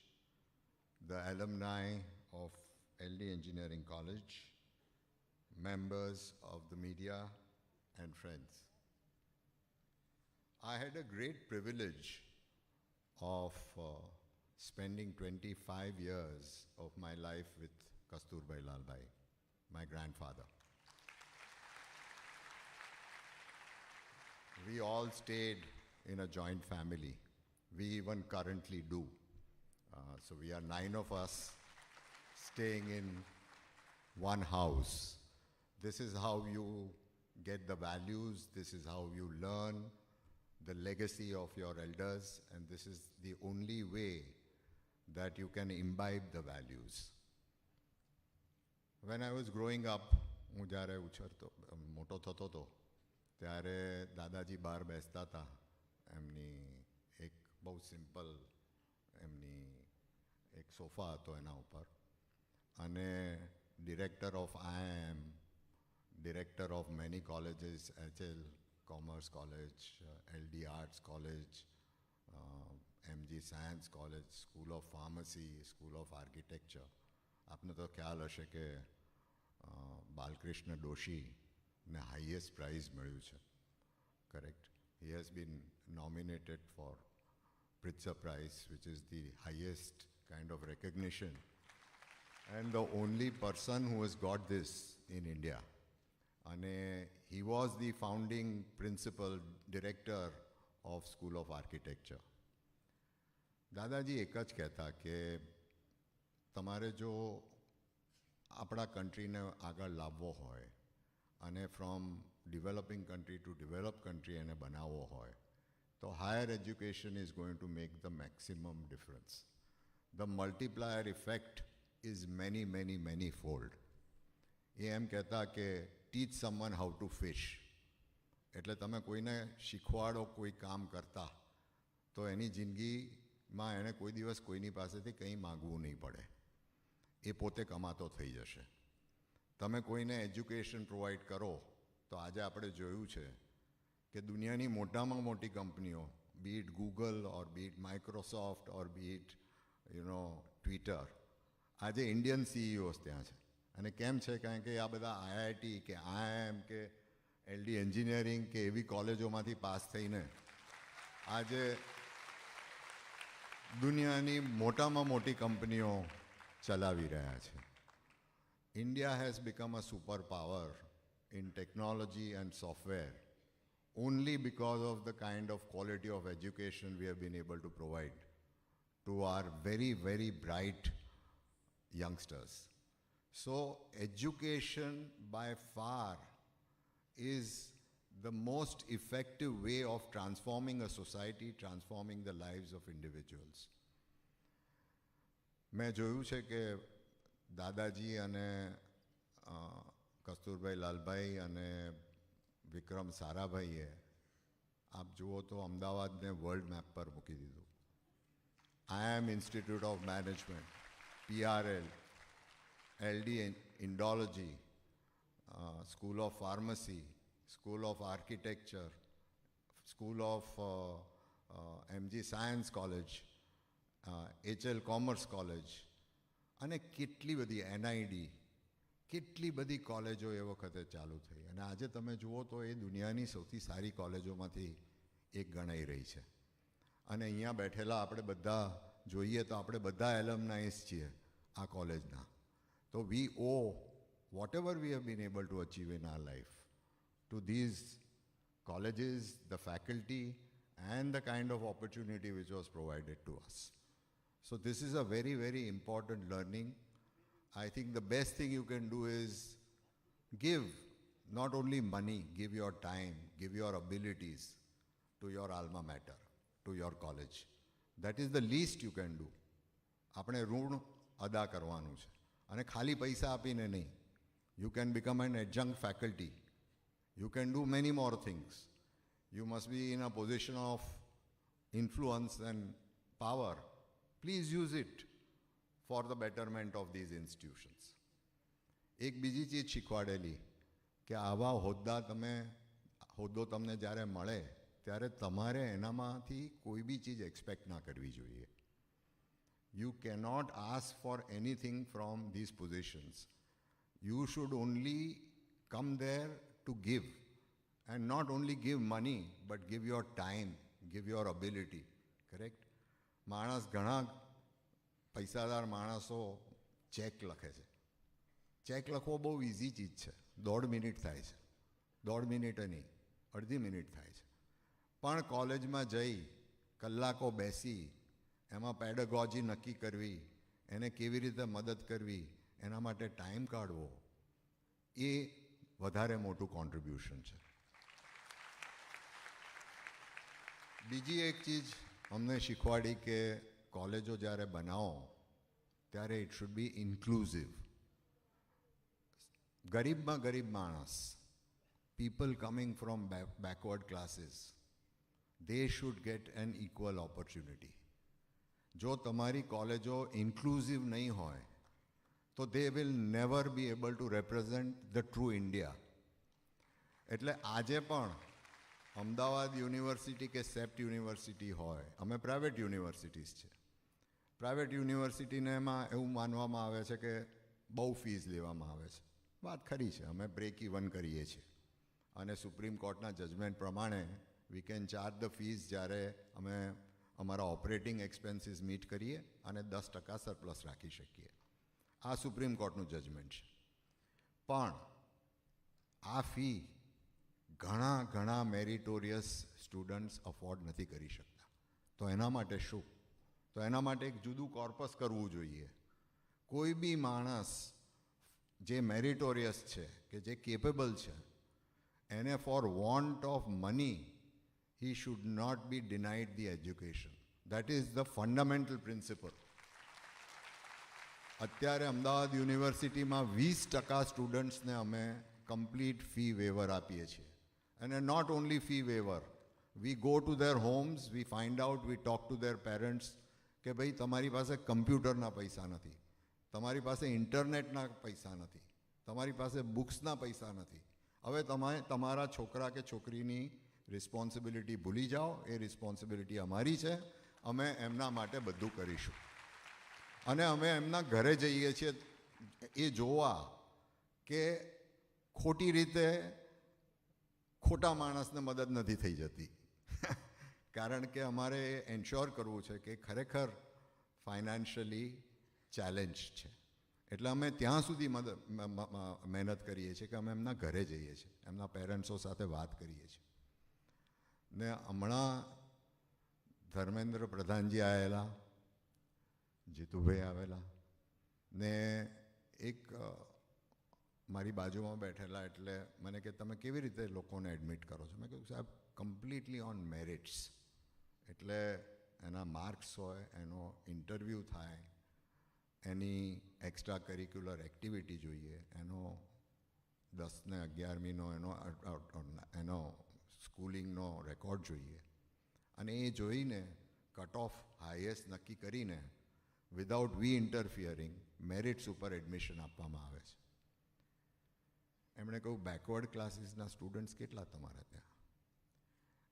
the alumni of LD Engineering College, members of the media, and friends. I had a great privilege of spending 25 years of my life with Kasturbai Lalbhai, my grandfather. We all stayed in a joint family. We even currently do. So we are 9 of us staying in one house. This is how you get the values, this is how you learn the legacy of your elders, and this is the only way that you can imbibe the values. When I was growing up, હું જ્યારે મોટો થતો હતો ત્યારે દાદાજી બહાર બેસતા હતા. એમની એક બહુ સિમ્પલ એમની એક સોફા હતો એના ઉપર, અને director of IIM, director of many colleges, HL Commerce College, LD Arts College, MG Science College, School of Pharmacy, School of Architecture. આપને તો ખ્યાલ હશે કે બાલકૃષ્ણ ડોશીને highest prize મળ્યું છે, correct? He has been nominated for Pritzker Prize, which is the highest kind of recognition, and the only person who has got this in India. And he was the founding principal director of School of Architecture. દાદાજી એક જ કહેતા કે તમારે જો આપણા કન્ટ્રીને આગળ લાવવો હોય અને from developing country to develop country એને બનાવવો હોય તો higher education is going to make the maximum difference. The multiplier effect is many many many fold. એ એમ કહેતા કે teach someone how to fish. એટલે તમે કોઈને શીખવાડો કોઈ કામ કરતા તો એની જિંદગીમાં એણે કોઈ દિવસ કોઈની પાસેથી કંઈ માગવું નહીં પડે, એ પોતે કમાતો થઈ જશે. તમે કોઈને એજ્યુકેશન પ્રોવાઈડ કરો તો આજે આપણે જોયું છે કે દુનિયાની મોટામાં મોટી કંપનીઓ, be it Google or be it Microsoft or be it Twitter, આજે ઇન્ડિયન CEOs ત્યાં છે. અને કેમ છે? કારણ કે આ બધા IIT કે IIM કે LD એન્જિનિયરિંગ કે એવી કોલેજોમાંથી પાસ થઈને આજે દુનિયાની મોટામાં મોટી કંપનીઓ ચલાવી રહ્યા છે. India has become a superpower in technology and software only because of the kind of quality of education we have been able to provide to our very, very bright youngsters. So education by far is the most effective way of transforming a society, transforming the lives of individuals. મેં જોયું છે કે દાદાજી અને કસ્તુરભાઈ લાલભાઈ અને વિક્રમ સારાભાઈએ આપ જુઓ તો અમદાવાદને વર્લ્ડ મેપ પર મૂકી દીધું. IIM Institute of Management, PRL, LD Indology, School of Pharmacy, School of Architecture, School of MG Science College, HL Commerce College, અને કેટલી બધી NID, કેટલી બધી કોલેજો એ વખતે ચાલુ થઈ. અને આજે તમે જુઓ તો એ દુનિયાની સૌથી સારી કોલેજોમાંથી એક ગણાઈ રહી છે. અને અહીંયા બેઠેલા આપણે બધા જોઈએ તો આપણે બધા એલમનાઇઝ છીએ આ કોલેજના. તો we owe whatever we have been able to achieve in our life to these colleges, the faculty, and the kind of opportunity which was provided to us. So this is a very, very important learning. I think the best thing you can do is give not only money, give your time, give your abilities to your alma mater, to your college. That is the least you can do. આપણે ઋણ અદા કરવાનું છે અને ખાલી પૈસા આપીને નહીં. You can become an adjunct faculty. You can do many more things. You must be in a position of influence and power. Please use it for the betterment of these institutions. એક બીજી ચીજ શીખવાડેલી કે આવા હોદ્દો તમને જ્યારે મળે ત્યારે તમારે એનામાંથી કોઈ બી ચીજ એક્સપેક્ટ ના કરવી જોઈએ. You cannot ask for anything from these positions. You should only come there to give, and not only give money but give your time, give your ability. Correct? માણસ ઘણા પૈસાદાર માણસો ચેક લખે છે. ચેક લખવો બહુ ઇઝી ચીજ છે. 1.5 minute થાય છે. 1.5 મિનિટે નહીં, અડધી મિનિટ થાય છે. પણ કોલેજમાં જઈ કલાકો બેસી એમાં પેડગોજી નક્કી કરવી, એને કેવી રીતે મદદ કરવી, એના માટે ટાઈમ કાઢવો, એ વધારે મોટું કોન્ટ્રીબ્યુશન છે. બીજી એક ચીજ અમને શીખવાડી કે કોલેજો જ્યારે બનાવો ત્યારે ઇટ શુડ બી ઇન્ક્લુઝિવ. ગરીબમાં ગરીબ માણસ, people coming from backward classes, they should get an equal opportunity. જો તમારી કોલેજો ઇન્ક્લુઝિવ નહીં હોય તો they will never be able to represent the true India. એટલે આજે પણ અમદાવાદ યુનિવર્સિટી કે સેપ્ટ યુનિવર્સિટી હોય, અમે પ્રાઇવેટ યુનિવર્સિટીઝ છે. પ્રાઇવેટ યુનિવર્સિટીને એમાં એવું માનવામાં આવે છે કે બહુ ફીસ લેવામાં આવે છે. વાત ખરી છે, અમે બ્રેક ઇવન કરીએ છીએ અને સુપ્રીમ કોર્ટના જજમેન્ટ પ્રમાણે we can charge the fees જ્યારે અમે અમારા ઓપરેટિંગ એક્સપેન્સીસ મીટ કરીએ અને 10% સરપ્લસ રાખી શકીએ. આ સુપ્રીમ કોર્ટનું જજમેન્ટ છે. પણ આ ફી ઘણા મેરિટોરિયસ સ્ટુડન્ટ્સ અફોર્ડ નથી કરી શકતા. તો એના માટે શું? તો એના માટે એક જુદું કોર્પસ કરવું જોઈએ. કોઈ બી માણસ જે મેરિટોરિયસ છે કે જે કેપેબલ છે એને for want of money he should not be denied the education. That is the fundamental principle. અત્યારે અમદાવાદ યુનિવર્સિટીમાં 20% સ્ટુડન્ટ્સને અમે કમ્પ્લીટ ફી વેવર આપીએ છીએ. And not only fee waiver, we go to their homes, we find out, we talk to their parents કે ભાઈ તમારી પાસે કમ્પ્યુટરના પૈસા નથી, તમારી પાસે ઇન્ટરનેટના પૈસા નથી, તમારી પાસે બુક્સના પૈસા નથી. હવે તમે તમારા છોકરા કે છોકરીની રિસ્પોન્સિબિલિટી ભૂલી જાઓ, એ રિસ્પોન્સિબિલિટી અમારી છે, અમે એમના માટે બધું કરીશું. અને અમે એમના ઘરે જઈએ છીએ એ જોવા કે ખોટી રીતે ખોટા માણસને મદદ નથી થઈ જતી. કારણ કે અમારે એન્શ્યોર કરવું છે કે ખરેખર ફાઇનાન્શિયલી ચેલેન્જ છે. એટલે અમે ત્યાં સુધી મહેનત કરીએ છીએ કે અમે એમના ઘરે જઈએ છીએ, એમના પેરેન્ટ્સો સાથે વાત કરીએ છીએ. ને હમણાં ધર્મેન્દ્ર પ્રધાનજી આવેલા, જીતુભાઈ આવેલા, ને એક મારી બાજુમાં બેઠેલા, એટલે મને કે તમે કેવી રીતે લોકોને એડમિટ કરો છો? મેં કહ્યું સાહેબ કમ્પ્લીટલી ઓન મેરિટ્સ. એટલે એના માર્ક્સ હોય, એનો ઇન્ટરવ્યૂ થાય, એની એક્સ્ટ્રા કરિક્યુલર એક્ટિવિટી જોઈએ, એનો 10 ને 11મીનો એનો સ્કૂલિંગનો રેકોર્ડ જોઈએ અને એ જોઈને કટ ઓફ હાઈએસ્ટ નક્કી કરીને વિધાઉટ વી ઇન્ટરફિયરિંગ મેરિટ્સ ઉપર એડમિશન આપવામાં આવે છે. એમણે કહ્યું બેકવર્ડ ક્લાસીસના સ્ટુડન્ટ્સ કેટલા તમારા ત્યાં?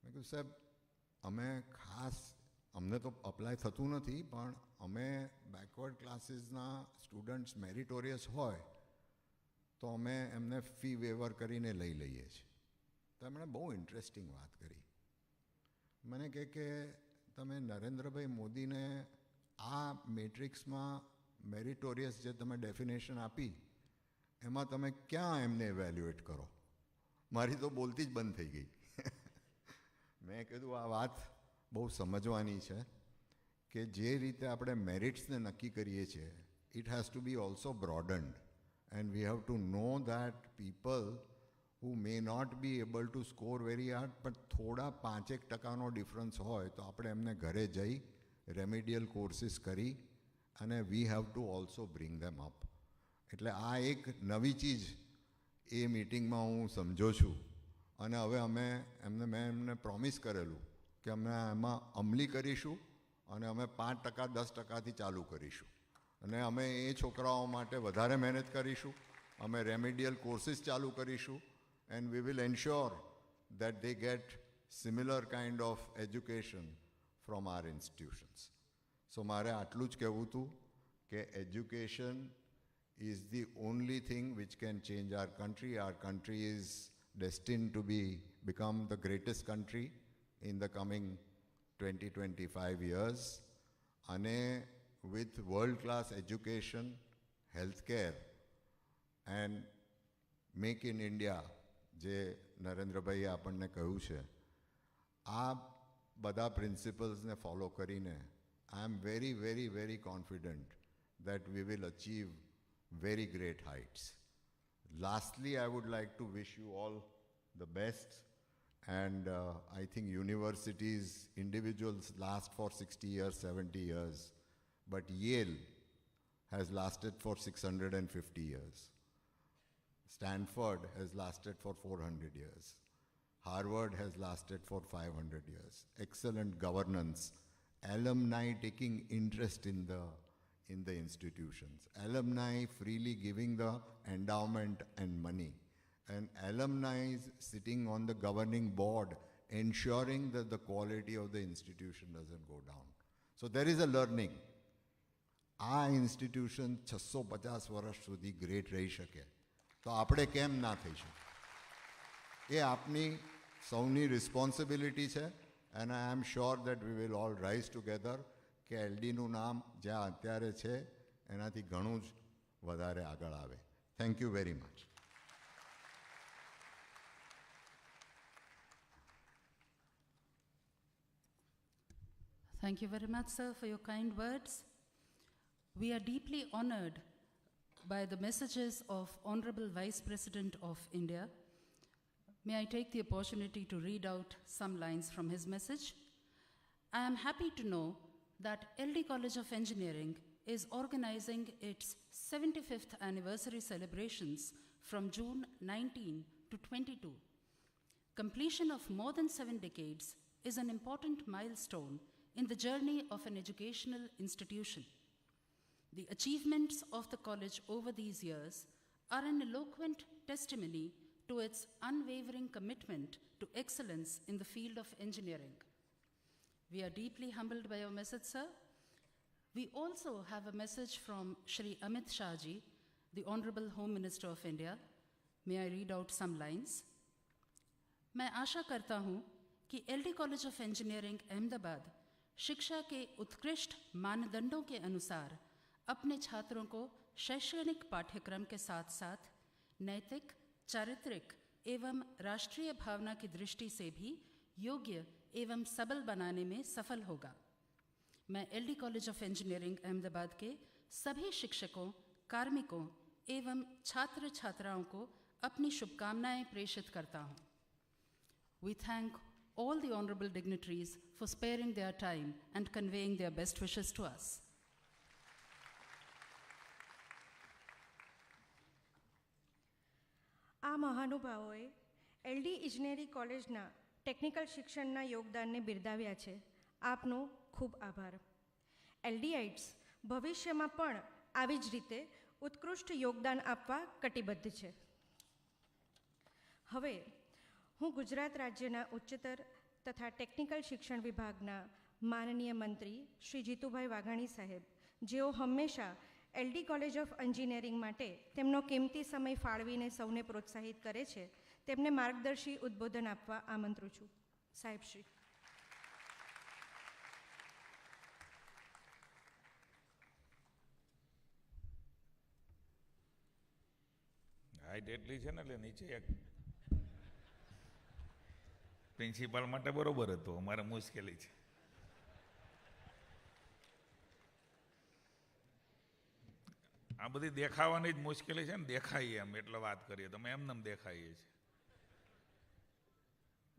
મેં કહ્યું સાહેબ અમે ખાસ અમને તો અપ્લાય થતું નથી, પણ અમે બેકવર્ડ ક્લાસીસના સ્ટુડન્ટ્સ મેરિટોરિયસ હોય તો અમે એમને ફી વેવર કરીને લઈ લઈએ છીએ. તો એમણે બહુ ઇન્ટરેસ્ટિંગ વાત કરી. મને કહે કે તમે નરેન્દ્રભાઈ મોદીને આ મેટ્રિક્સમાં મેરિટોરિયસ જે તમે ડેફિનેશન આપી એમાં તમે ક્યાં એમને ઇવેલ્યુએટ કરો? મારી તો બોલતી જ બંધ થઈ ગઈ. મેં કીધું આ વાત બહુ સમજવાની છે કે જે રીતે આપણે મેરિટ્સને નક્કી કરીએ છીએ, it has to be also broadened and we have to know that people who may not be able to score very hard, પણ થોડા 5% ડિફરન્સ હોય તો આપણે એમને ઘરે જઈ રેમિડિયલ કોર્સિસ કરી અને વી have two also bring them up. એટલે આ એક નવી ચીજ એ મિટિંગમાં હું સમજો છું અને હવે મેં એમને પ્રોમિસ કરેલું કે અમે એમાં અમલી કરીશું અને અમે 5% 10%થી ચાલુ કરીશું અને અમે એ છોકરાઓ માટે વધારે મહેનત કરીશું. અમે રેમિડિયલ કોર્સિસ ચાલુ કરીશું and we will ensure that they get similar kind of education from our institutions. So મારે આટલું જ કહેવું હતું કે education is the only thing which can change our country. Our country is destined to become the greatest country in the coming 20-25 years. અને with world-class education, healthcare and make in India જે નરેન્દ્રભાઈએ આપણને કહ્યું છે, આ બધા પ્રિન્સિપલ્સને follow કરીને I am very very very confident that we will achieve very great heights. Lastly, I would like to wish you all the best, and I think universities, individuals last for 60 years, 70 years, but Yale has lasted for 650 years. Stanford has lasted for 400 years. Harvard has lasted for 500 years. Excellent governance. Alumni taking interest in the institutions. Alumni freely giving the endowment and money. And alumni sitting on the governing board, ensuring that the quality of the institution doesn't go down. So there is a learning. આ institution 650 વર્ષ સુધી great રહી શકે તો આપણે કેમ ના થઈ શકે? એ આપની સૌની રિસ્પોન્સિબિલિટી છે and I am sure that we will all rise together કે એલડીનું નામ જ્યાં અત્યારે છે એનાથી ઘણું જ વધારે આગળ આવે. Thank you very much. Thank you very much, sir, for your kind words. We are deeply honored by the messages of Honorable Vice President of India. May I take the opportunity to read out some lines from his message? I am happy to know that LD College of Engineering is organizing its 75th anniversary celebrations from June 19 to 22. Completion of more than 7 decades is an important milestone in the journey of an educational institution. The achievements of the college over these years are an eloquent testimony to its unwavering commitment to excellence in the field of engineering. We are deeply humbled by your message, sir. We also have a message from Shri Amit Shah ji, the Honorable Home Minister of India. May I read out some lines? मैं आशा करता हूँ कि LD college of engineering Ahmedabad शिक्षा के उत्कृष्ट मानदंडों के अनुसार अपने छात्रों को शैक्षणिक पाठ्यक्रम के साथ साथ नैतिक, चारित्रिक एवं राष्ट्रीय भावना की दृष्टि से भी योग्य एवं सबल बनाने में सफल होगा. मैं LD college of engineering Ahmedabad के सभी शिक्षकों, कार्मिकों एवं छात्र छात्राओं को अपनी शुभकामनाएं प्रेषित करता हूँ. We thank all the honorable dignitaries for sparing their time and conveying their best wishes to us. આ મહાનુભાવોએ એલડી ઇજનેરી કોલેજના ટેકનિકલ શિક્ષણના યોગદાનને બિરદાવ્યા છે. આપનો ખૂબ આભાર. એલડીઆઈટ્સ ભવિષ્યમાં પણ આવી જ રીતે ઉત્કૃષ્ટ યોગદાન આપવા કટિબદ્ધ છે. હવે હું ગુજરાત રાજ્યના ઉચ્ચતર તથા ટેકનિકલ શિક્ષણ વિભાગના માનનીય મંત્રી શ્રી જીતુભાઈ વાઘાણી સાહેબ, જેઓ હંમેશા એલડી કોલેજ ઓફ એન્જિનિયરિંગ માટે તેમનો કિંમતી સમય ફાળવીને સૌને પ્રોત્સાહિત કરે છે, તેમને માર્ગદર્શી ઉદ્બોધન આપવા આમંત્રું છું. સાહેબ શ્રી. હાઈટ એટલી છે ને એટલે નીચે એક પ્રિન્સિપાલ માટે બરોબર હતું, અમારે મુશ્કેલી છે. આ બધી દેખાવાની જ મુશ્કેલી છે ને, દેખાઈએ એમ એટલે વાત કરીએ, તમે એમને દેખાઈએ છે.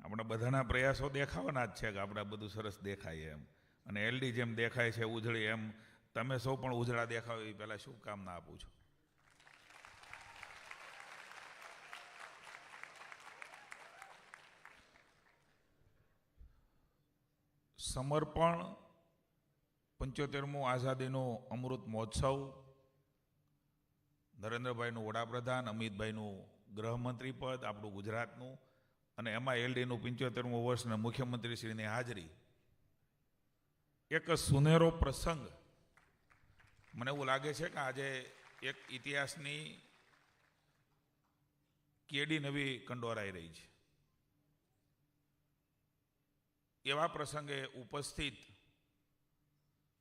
આપણા બધાના પ્રયાસો દેખાવાના જ છે કે આપણે બધું સરસ દેખાઈએ એમ, અને એલડી જેમ દેખાય છે ઉજળી, એમ તમે સૌ પણ ઉજળા દેખાવ એ પહેલાં શુભકામના આપું છું. સમર્પણ 75મું આઝાદીનું અમૃત મહોત્સવ, નરેન્દ્રભાઈનું વડાપ્રધાન, અમિતભાઈનું ગૃહમંત્રી પદ આપણું ગુજરાતનું, અને એમાં એલડીનું 75મું વર્ષ અને મુખ્યમંત્રીશ્રીની હાજરી, એક સુનેરો પ્રસંગ. મને એવું લાગે છે કે આજે એક ઇતિહાસની કેડી નવી કંડોરાઈ રહી છે. એવા પ્રસંગે ઉપસ્થિત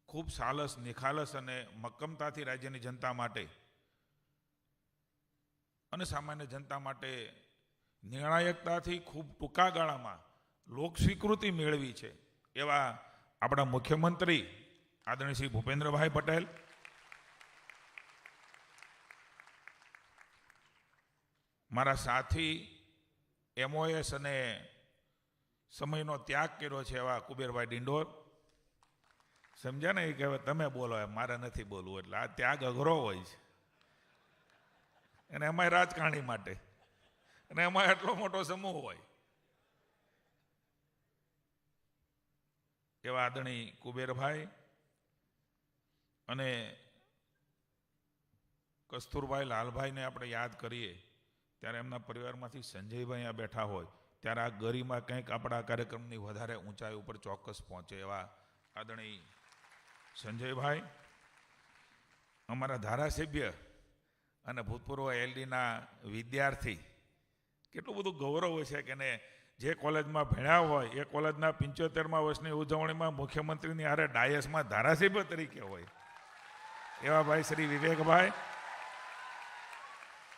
ખૂબ સાલસ, નિખાલસ અને મક્કમતાથી રાજ્યની જનતા માટે અને સામાન્ય જનતા માટે નિર્ણાયકતાથી ખૂબ ટૂંકા ગાળામાં લોક સ્વીકૃતિ મેળવી છે એવા આપણા મુખ્યમંત્રી આદરણીય શ્રી ભૂપેન્દ્રભાઈ પટેલ, મારા સાથી એમઓએસ અને સમયનો ત્યાગ કર્યો છે એવા કુબેરભાઈ ડિંડોર, સમજ્યા ને, કે હવે તમે બોલો એમ, મારે નથી બોલવું, એટલે આ ત્યાગ અઘરો હોય છે, અને એમાંય રાજકારણી માટે, અને એમાં એટલો મોટો સમૂહ હોય. એવા આદરણીય કુબેરભાઈ અને કસ્તુરભાઈ લાલભાઈને આપણે યાદ કરીએ ત્યારે એમના પરિવારમાંથી સંજયભાઈ અહીંયા બેઠા હોય ત્યારે આ ગરિમા કંઈક આપણા કાર્યક્રમની વધારે ઊંચાઈ ઉપર ચોક્કસ પહોંચે. એવા આદરણીય સંજયભાઈ, અમારા ધારાસભ્ય અને ભૂતપૂર્વ એલડીના વિદ્યાર્થી, કેટલું બધું ગૌરવ હોય છે કે ને જે કોલેજમાં ભણ્યા હોય એ કોલેજના 75મા વર્ષની ઉજવણીમાં મુખ્યમંત્રીની હારે ડાયસમાં ધારાસભ્ય તરીકે હોય એવા ભાઈ શ્રી વિવેકભાઈ,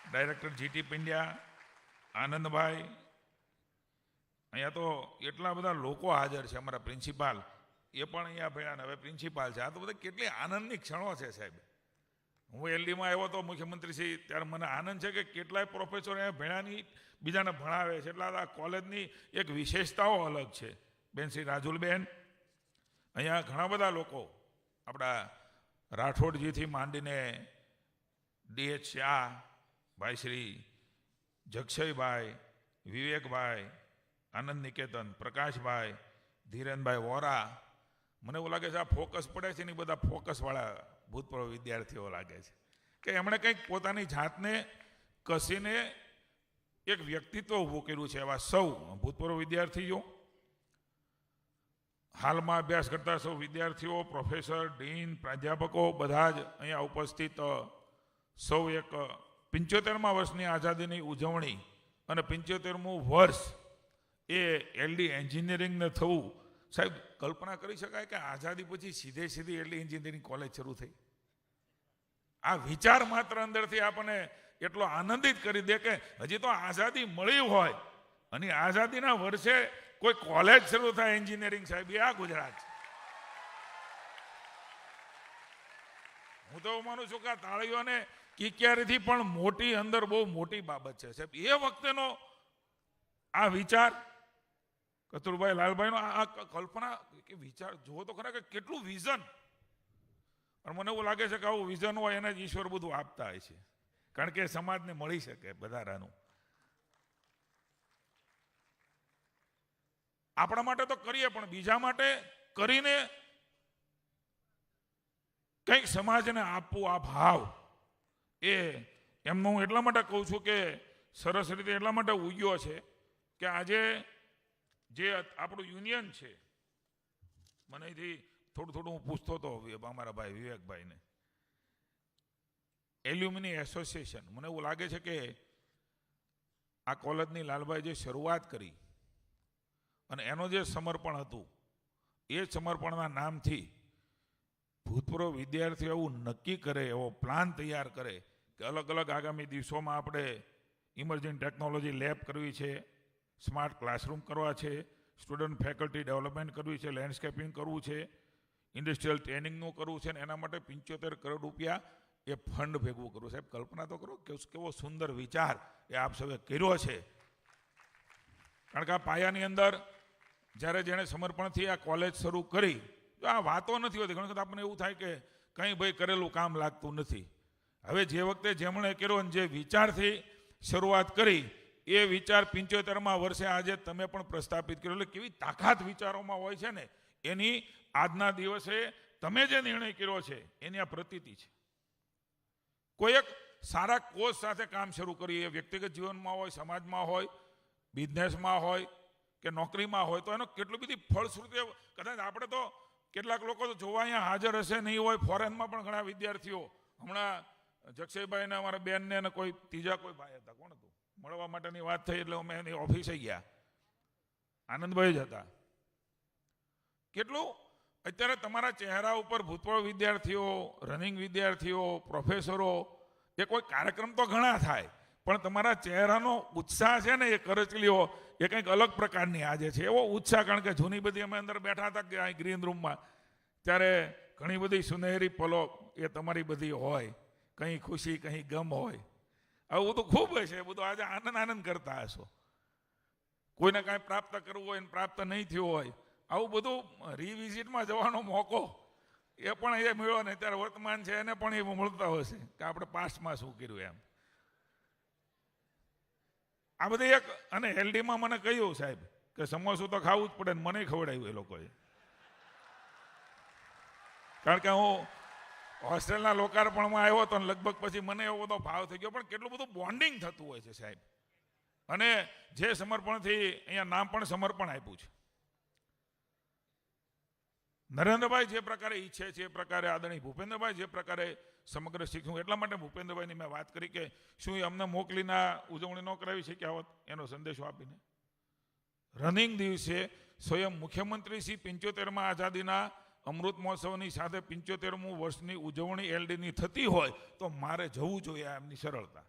ડાયરેક્ટર જીટી પિંડ્યા, આનંદભાઈ, અહીંયા તો એટલા બધા લોકો હાજર છે. અમારા પ્રિન્સિપાલ એ પણ અહીંયા ભણ્યા ને હવે પ્રિન્સિપાલ છે. આ તો બધા કેટલી આનંદની ક્ષણો છે સાહેબ. હું એલડીમાં આવ્યો તો મુખ્યમંત્રીશ્રી, ત્યારે મને આનંદ છે કે કેટલાય પ્રોફેસરો અહીંયા ભણ્યાની બીજાને ભણાવે છે, એટલે આ કોલેજની એક વિશેષતાઓ અલગ છે. બેન શ્રી રાજુલબેન, અહીંયા ઘણા બધા લોકો, આપણા રાઠોડજીથી માંડીને ડીએચ શાહ, ભાઈ શ્રી જક્ષયભાઈ, વિવેકભાઈ, આનંદ નિકેતન, પ્રકાશભાઈ, ધીરેનભાઈ વોરા, મને એવું લાગે છે આ ફોકસ પડે છે ને બધા ફોકસવાળા ભૂતપૂર્વ વિદ્યાર્થીઓ લાગે છે કે એમણે કંઈક પોતાની જાતને કસીને એક વ્યક્તિત્વ ઊભું કર્યું છે. એવા સૌ ભૂતપૂર્વ વિદ્યાર્થીઓ, હાલમાં અભ્યાસ કરતા સૌ વિદ્યાર્થીઓ, પ્રોફેસર, ડીન, પ્રાધ્યાપકો, બધા જ અહીંયા ઉપસ્થિત સૌ, એક 75મા વર્ષની આઝાદીની ઉજવણી અને 75મું વર્ષ એ એલડી એન્જિનિયરિંગને થવું. સાહેબ, કલ્પના કરી શકાય કે આઝાદી પછી સીધી એલડી એન્જિનિયરિંગ કોલેજ શરૂ થઈ? આ વિચાર માત્ર અંદરથી આપણને એટલો આનંદિત કરી દે કે હજી તો આઝાદી મળી હોય અને આઝાદીના વર્ષે કોઈ કોલેજ શરૂ થાય એન્જિનિયરિંગ, સાહેબ, એ આ ગુજરાત છે. હું તો માનું છું કે આ તાળીઓને કિકિયારીથી પણ મોટી અંદર બહુ મોટી બાબત છે સાહેબ. એ વખતેનો આ વિચાર કસ્તુરભાઈ લાલભાઈનો, આ કલ્પના કે વિચાર જુઓ તો ખરા કે કેટલું વિઝન. અને મને એવું લાગે છે કે આવું વિઝન હોય એને જ ઈશ્વર બધું આપતા હોય છે, કારણ કે સમાજને મળી શકે વધારાનું. આપણા માટે તો કરીએ, પણ બીજા માટે કરીને કંઈક સમાજને આપવું, આ ભાવ એ એમનો હું એટલા માટે કહું છું કે સરસ રીતે એટલા માટે ઉગ્યો છે કે આજે જે આપણું યુનિયન છે, મને અહીંથી થોડું હું પૂછતો હતો અમારા ભાઈ વિવેકભાઈને, એલ્યુમિની એસોસિએશન, મને એવું લાગે છે કે આ કોલેજની લાલભાઈ જે શરૂઆત કરી અને એનો જે સમર્પણ હતું, એ સમર્પણના નામથી ભૂતપૂર્વ વિદ્યાર્થીઓ એવું નક્કી કરે, એવો પ્લાન તૈયાર કરે કે અલગ અલગ આગામી દિવસોમાં આપણે ઇમર્જિંગ ટેકનોલોજી લેબ કરવી છે, સ્માર્ટ ક્લાસરૂમ કરવા છે, સ્ટુડન્ટ ફેકલ્ટી ડેવલપમેન્ટ કરવી છે, લેન્ડસ્કેપિંગ કરવું છે, ઇન્ડસ્ટ્રીયલ ટ્રેનિંગનું કરવું છે, અને એના માટે 75 કરોડ રૂપિયા એ ફંડ ભેગું કરવું. સાહેબ કલ્પના તો કરો કેવો સુંદર વિચાર એ આપ સૌએ કર્યો છે. કારણ કે આ પાયાની અંદર જ્યારે જેણે સમર્પણથી આ કોલેજ શરૂ કરી, તો આ વાતો નથી હોતી. ઘણી વખત આપણને એવું થાય કે કંઈ ભાઈ કરેલું કામ લાગતું નથી. હવે જે વખતે જેમણે કર્યો અને જે વિચારથી શરૂઆત કરી, એ વિચાર 75મા વર્ષે આજે તમે પણ પ્રસ્થાપિત કર્યો. એટલે કેવી તાકાત વિચારોમાં હોય છે ને, એની આજના દિવસે તમે જે નિર્ણય કર્યો છે એની આ પ્રતીતિ છે. કોઈ એક સારા કોઝ સાથે કામ શરૂ કરીએ, વ્યક્તિગત જીવનમાં હોય, સમાજમાં હોય, બિઝનેસમાં હોય કે નોકરીમાં હોય, તો એનો કેટલી બધી ફળશ્રુતિ. કદાચ આપણે તો કેટલાક લોકો તો જોવા અહીંયા હાજર હશે નહીં હોય, ફોરેનમાં પણ ઘણા વિદ્યાર્થીઓ, હમણાં જક્ષયભાઈ ને અમારા બેનને અને કોઈ ત્રીજા કોઈ ભાઈ હતા, કોણ હતું, મળવા માટેની વાત થઈ એટલે અમે એની ઓફિસે ગયા, આનંદભાઈ જ હતા. કેટલું અત્યારે તમારા ચહેરા ઉપર ભૂતપૂર્વ વિદ્યાર્થીઓ, રનિંગ વિદ્યાર્થીઓ, પ્રોફેસરો, એ કોઈ કાર્યક્રમ તો ઘણા થાય, પણ તમારા ચહેરાનો ઉત્સાહ છે ને, એ કરચલીઓ એ કંઈક અલગ પ્રકારની આજે છે. એવો ઉત્સાહ, કારણ કે જૂની બધી અમે અંદર બેઠા હતા કે અહીં ગ્રીન રૂમમાં, ત્યારે ઘણી બધી સુનહેરી પલો એ તમારી બધી હોય, કંઈ ખુશી કંઈ ગમ હોય, આવું બધું ખૂબ હશે. એ બધું આજે આનંદ કરતા હશો. કોઈને કાંઈ પ્રાપ્ત કરવું હોય ને પ્રાપ્ત નહીં થયું હોય, આવું બધું રિવિઝિટમાં જવાનો મોકો એ પણ એ મળ્યો ને, ત્યારે વર્તમાન છે એને પણ એવું મળતા હશે કે આપણે પાસ્ટમાં શું કર્યું એમ. આ બધી એક, અને એલડીમાં મને કહ્યું સાહેબ કે સમોસું તો ખાવું જ પડે, ને મને ખવડાવ્યું એ લોકોએ. કારણ કે હું હોસ્ટેલના લોકાર્પણમાં આવ્યો હતો, લગભગ પછી મને એવો બધો ભાવ થઈ ગયો. પણ કેટલું બધું બોન્ડિંગ થતું હોય છે સાહેબ. અને જે સમર્પણથી અહીંયા નામ પણ સમર્પણ આપ્યું છે. નરેન્દ્રભાઈ જે પ્રકારે ઈચ્છે છે, એ પ્રકારે આદરણીય ભૂપેન્દ્રભાઈ જે પ્રકારે સમગ્ર શીખવું, એટલા માટે ભૂપેન્દ્રભાઈની મેં વાત કરી કે શું એ અમને મોકલીને ઉજવણી ન કરાવી શક્યા હોત, એનો સંદેશો આપીને. રનિંગ દિવસે સ્વયં મુખ્યમંત્રી શ્રી 75મા આઝાદીના અમૃત મહોત્સવની સાથે 75મું વર્ષની ઉજવણી એલડીની થતી હોય તો મારે જવું જોઈએ. એમની સરળતા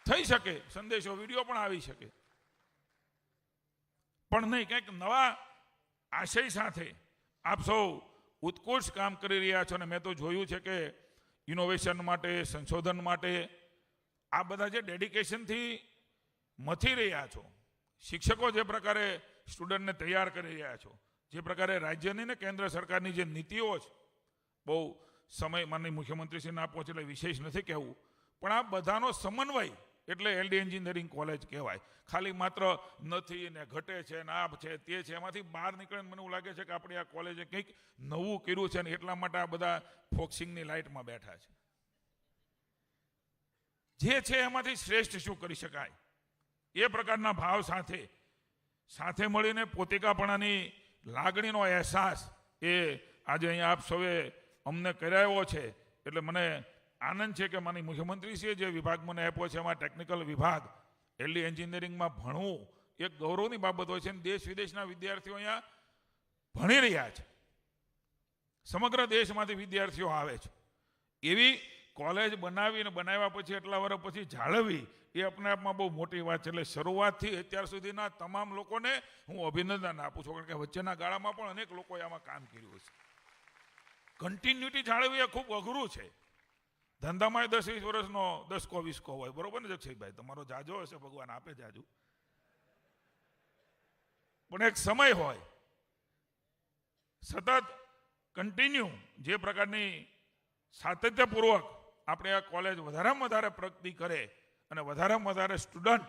થઈ શકે, સંદેશો વિડીયો પણ આવી શકે, પણ નહીં, કંઈક નવા આશય સાથે આપ સૌ ઉત્કૃષ્ટ કામ કરી રહ્યા છો. અને મેં તો જોયું છે કે ઇનોવેશન માટે, સંશોધન માટે આ બધા જે ડેડિકેશનથી મથી રહ્યા છો, શિક્ષકો જે પ્રકારે સ્ટુડન્ટને તૈયાર કરી રહ્યા છો, જે પ્રકારે રાજ્યની ને કેન્દ્ર સરકારની જે નીતિઓ છે, બહુ સમય માનની મુખ્યમંત્રીશ્રીને આપવો છે એટલે વિશેષ નથી કહેવું, પણ આ બધાનો સમન્વય એટલે એલડી એન્જિનિયરિંગ કોલેજ કહેવાય. ખાલી માત્ર નથી ને ઘટે છે ને આ છે તે છે, એમાંથી બહાર નીકળીને મને એવું લાગે છે કે આપણી આ કોલેજે કંઈક નવું કર્યું છે, ને એટલા માટે આ બધા ફોક્સિંગની લાઇટમાં બેઠા છે. જે છે એમાંથી શ્રેષ્ઠ શું કરી શકાય, એ પ્રકારના ભાવ સાથે મળીને પોતિકાપણાની લાગણીનો અહેસાસ એ આજે અહીંયા આપ સૌએ અમને કરાવ્યો છે. એટલે મને આનંદ છે કે માની મુખ્યમંત્રીશ્રીએ જે વિભાગ મને આપ્યો છે, એમાં ટેકનિકલ વિભાગ, એલડી એન્જિનિયરિંગમાં ભણવું એક ગૌરવની બાબત હોય છે. અને દેશ વિદેશના વિદ્યાર્થીઓ અહીંયા ભણી રહ્યા છે, સમગ્ર દેશમાંથી વિદ્યાર્થીઓ આવે છે. એવી કોલેજ બનાવીને બનાવ્યા પછી એટલા વર્ષ પછી જાળવવી એ આપને આપમાં બહુ મોટી વાત છે. એટલે શરૂઆતથી અત્યાર સુધીના તમામ લોકોને હું અભિનંદન આપું છું, કારણ કે વચ્ચેના ગાળામાં પણ અનેક લોકોએ આમાં કામ કર્યું છે. કન્ટિન્યુટી જાળવવી એ ખૂબ અઘરું છે. ધંધામાં 10-20 વર્ષનો 10-20 હોય, બરોબર ને જક્ષયભાઈ? તમારો જાજો હશે, ભગવાન આપે જાજુ, પણ એક સમય હોય સતત કન્ટિન્યુ જે પ્રકારની સાતત્યપૂર્વક આપણે આ કોલેજ વધારેમાં વધારે પ્રગતિ કરે અને વધારેમાં વધારે સ્ટુડન્ટ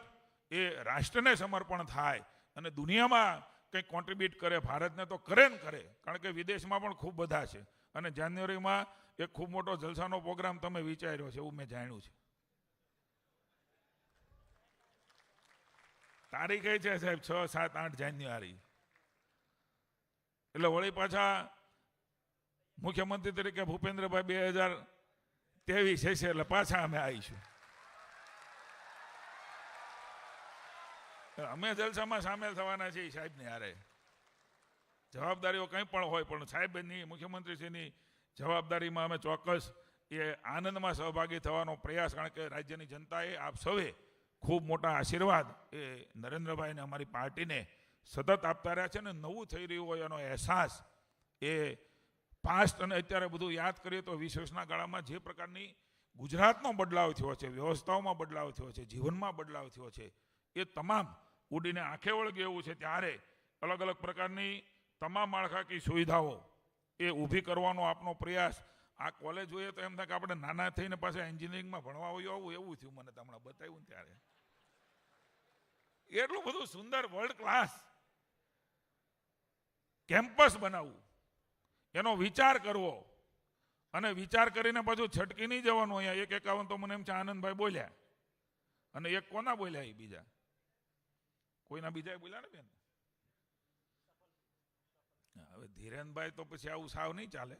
એ રાષ્ટ્રને સમર્પણ થાય અને દુનિયામાં કંઈક કોન્ટ્રીબ્યુટ કરે, ભારતને તો કરે ને કરે, કારણ કે વિદેશમાં પણ ખૂબ બધા છે. અને જાન્યુઆરીમાં એક ખૂબ મોટો જલસાનો પ્રોગ્રામ તમે વિચાર્યો છે એવું મેં જાણ્યું છે. તારીખ એ છે સાહેબ 6, 7, 8 જાન્યુઆરી. એટલે વળી પાછા મુખ્યમંત્રી તરીકે ભૂપેન્દ્રભાઈ 2023 છે એટલે પાછા અમે આવીશું. અમે જલસામાં સામેલ થવાના છીએ સાહેબને હારે. જવાબદારીઓ કંઈ પણ હોય પણ સાહેબની મુખ્યમંત્રીશ્રીની જવાબદારીમાં અમે ચોક્કસ એ આનંદમાં સહભાગી થવાનો પ્રયાસ, કારણ કે રાજ્યની જનતાએ આપ સૌએ ખૂબ મોટા આશીર્વાદ એ નરેન્દ્રભાઈને અમારી પાર્ટીને સતત આપતા રહ્યા છે અને નવું થઈ રહ્યું હોય એનો અહેસાસ એ પાસ્ટ અને અત્યારે બધું યાદ કરીએ તો 20 વર્ષના ગાળામાં જે પ્રકારની ગુજરાતનો બદલાવ થયો છે, વ્યવસ્થાઓમાં બદલાવ થયો છે, જીવનમાં બદલાવ થયો છે, એ તમામ ઉડીને આંખે વળગે એવું છે. ત્યારે અલગ અલગ પ્રકારની તમામ માળખાકીય સુવિધાઓ એ ઊભી કરવાનો આપનો પ્રયાસ. આ કોલેજ જોઈએ તો એમ થાય કે આપણે નાના થઈને પાછા એન્જિનિયરિંગમાં ભણવા આવું એવું થયું. મને હમણાં બતાવ્યું ને ત્યારે એટલું બધું સુંદર વર્લ્ડ ક્લાસ કેમ્પસ બનાવવું, એનો વિચાર કરવો અને વિચાર કરીને પાછું છટકી નહીં જવાનું. અહીંયા 151 તો મને એમ છે આનંદભાઈ બોલ્યા અને એક કોના બોલ્યા? એ બીજા કોઈના બીજા બોલ્યા ને બેન. હવે ધીરેનભાઈ તો પછી આવું સાવ નહીં ચાલે.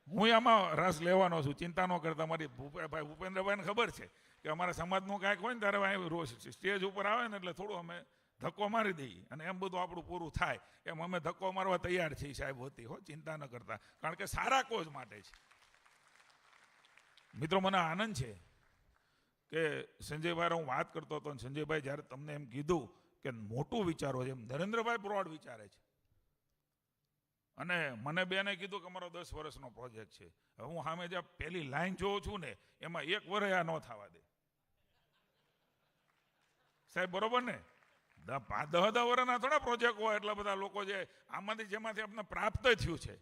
હું આમાં રસ લેવાનો છું, ચિંતા ન કરતા. મારી ભૂપેન્દ્રભાઈને ખબર છે કે અમારા સમાજનું કાંઈક હોય ને ત્યારે રોજ સ્ટેજ ઉપર આવે ને એટલે થોડું અમે ધક્કો મારી દઈએ અને એમ બધું આપણું પૂરું થાય એમ અમે ધક્કો મારવા તૈયાર છીએ સાહેબ હોતી. હો, ચિંતા ન કરતા, કારણ કે સારા કોઝ માટે છે. મિત્રો, મને આનંદ છે કે સંજયભાઈ હું વાત કરતો હતો, સંજયભાઈ જ્યારે તમને એમ કીધું કે મોટું વિચારો છે, એમ નરેન્દ્રભાઈ બ્રોડ વિચારે છે. અને મને બેને કીધું કે અમારો 10 વર્ષનો પ્રોજેક્ટ છે. હવે હું સામે જે પહેલી લાઈન જોઉં છું ને એમાં 1 વર્ષ આ ન થવા દે સાહેબ, બરોબર ને? 10 વર્ષના થોડા પ્રોજેક્ટ હોય એટલા બધા લોકો જે આમાંથી જેમાંથી આપણે પ્રાપ્ત થયું છે.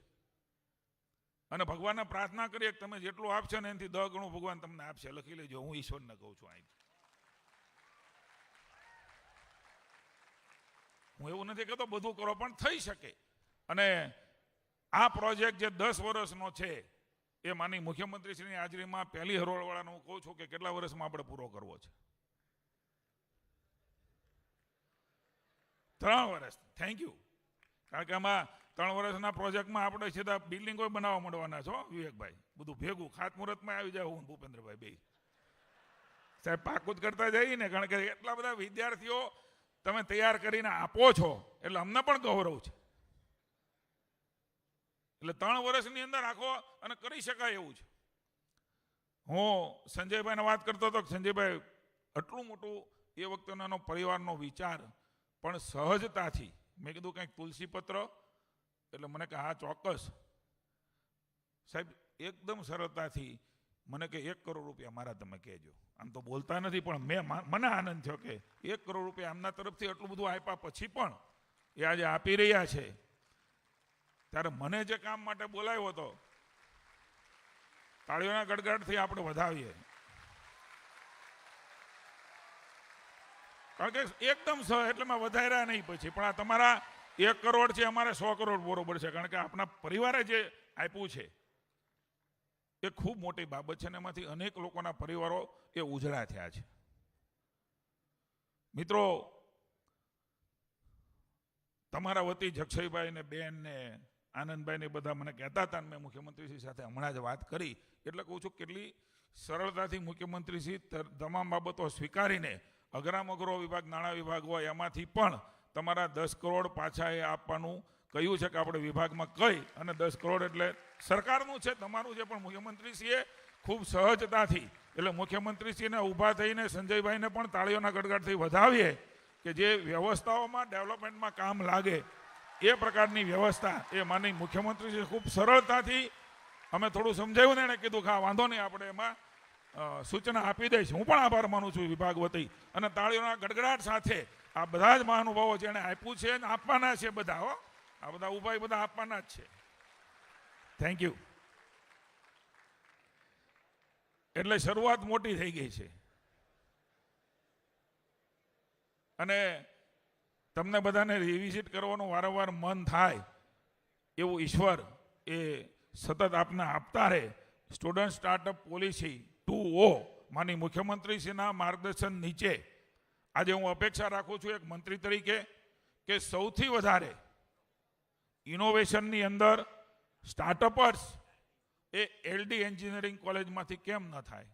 અને ભગવાનને પ્રાર્થના કરીએ કે તમે જેટલું આપશો ને એનાથી 10 ગણું ભગવાન તમને આપશે. લખી લેજો, હું ઈશ્વરને કહું છું. અહીં હું એવું નથી કહેતો બધું કરો, પણ થઈ શકે. અને આ પ્રોજેક્ટ જે 10 વર્ષનો છે એ માની મુખ્યમંત્રીશ્રીની હાજરીમાં પહેલી હરોળવાળાને હું કહું છું કે કેટલા વર્ષમાં આપણે પૂરો કરવો છે? 3 વર્ષ. Thank you. કારણ કે આમાં 3 વર્ષના પ્રોજેક્ટમાં આપણે સીધા બિલ્ડિંગો બનાવવા માંડવાના છો વિવેકભાઈ. બધું ભેગું ખાતમુહૂર્તમાં આવી જાય. હું ભૂપેન્દ્રભાઈ બે સાહેબ પાકું જ કરતા જઈએ ને, કારણ કે એટલા બધા વિદ્યાર્થીઓ તમે તૈયાર કરીને આપો છો એટલે અમને પણ ગૌરવ છે. એટલે 3 વર્ષની અંદર આખો અને કરી શકાય એવું છે. હું સંજયભાઈને વાત કરતો હતો કે સંજયભાઈ આટલું મોટું એ વખતનો એનો પરિવારનો વિચાર પણ સહજતાથી, મેં કીધું કંઈક તુલસીપત્ર, એટલે મને કે હા ચોક્કસ સાહેબ, એકદમ સરળતાથી મને કે 1 કરોડ રૂપિયા મારા તમે કહેજો. આમ તો બોલતા નથી પણ મને આનંદ થયો કે 1 કરોડ રૂપિયા આમના તરફથી આટલું બધું આપ્યા પછી પણ એ આજે આપી રહ્યા છે. ત્યારે મને જે કામ માટે બોલાવ્યો હતો, તાળીઓના ગડગડાટથી આપણે વધાવીએ, કારણ કે એકદમ એટલે મેં વધાર્યા નહીં પછી. પણ આ તમારા 1 કરોડ છે, અમારે 100 કરોડ બરોબર છે, કારણ કે આપણા પરિવારે જે આપ્યું છે એ ખૂબ મોટી બાબત છે અને એમાંથી અનેક લોકોના પરિવારો એ ઉજળા થયા છે. મિત્રો, તમારા વતી જક્ષયભાઈ ને બેન ને આનંદભાઈ ને બધા મને કહેતા હતા, મેં મુખ્યમંત્રીશ્રી સાથે હમણાં જ વાત કરી, એટલે કહું છું કેટલી સરળતાથી મુખ્યમંત્રીશ્રી તમામ બાબતો સ્વીકારીને અઘરામ અઘરો વિભાગ, નાણાં વિભાગ હોય એમાંથી પણ તમારા 10 કરોડ પાછા એ આપવાનું કહ્યું છે કે આપણે વિભાગમાં કહી અને 10 કરોડ એટલે સરકારનું છે, તમારું છે. પણ મુખ્યમંત્રીશ્રીએ ખૂબ સહજતાથી, એટલે મુખ્યમંત્રીશ્રીને ઊભા થઈને સંજયભાઈને પણ તાળીઓના ગડગડથી વધાવીએ કે જે વ્યવસ્થાઓમાં ડેવલપમેન્ટમાં કામ લાગે એ પ્રકારની વ્યવસ્થા એ માની મુખ્યમંત્રીશ્રી ખૂબ સરળતાથી, અમે થોડું સમજાવ્યું ને, એણે કીધું કે વાંધો નહીં, આપણે એમાં સૂચના આપી દઈશ. હું પણ આભાર માનું છું વિભાગ વતી. અને તાળીઓના ગડગડાટ સાથે આ બધા જ મહાનુભાવો જેણે આપ્યું છે અને આપવાના છે બધા, હો, આ બધા ઉભા એ બધા આપવાના જ છે. Thank you. એટલે શરૂઆત મોટી થઈ ગઈ છે. અને તમને બધાને રિવિઝિટ કરવાનું વારંવાર મન થાય એવું ઈશ્વર એ સતત આપને આપતા રહે. સ્ટુડન્ટ સ્ટાર્ટઅપ પોલિસી 2.0 માની મુખ્યમંત્રીશ્રીના માર્ગદર્શન નીચે આજે હું અપેક્ષા રાખું છું એક મંત્રી તરીકે કે સૌથી વધારે ઇનોવેશનની અંદર સ્ટાર્ટઅપર્સ એ એલડી એન્જિનિયરિંગ કોલેજમાંથી કેમ ન થાય?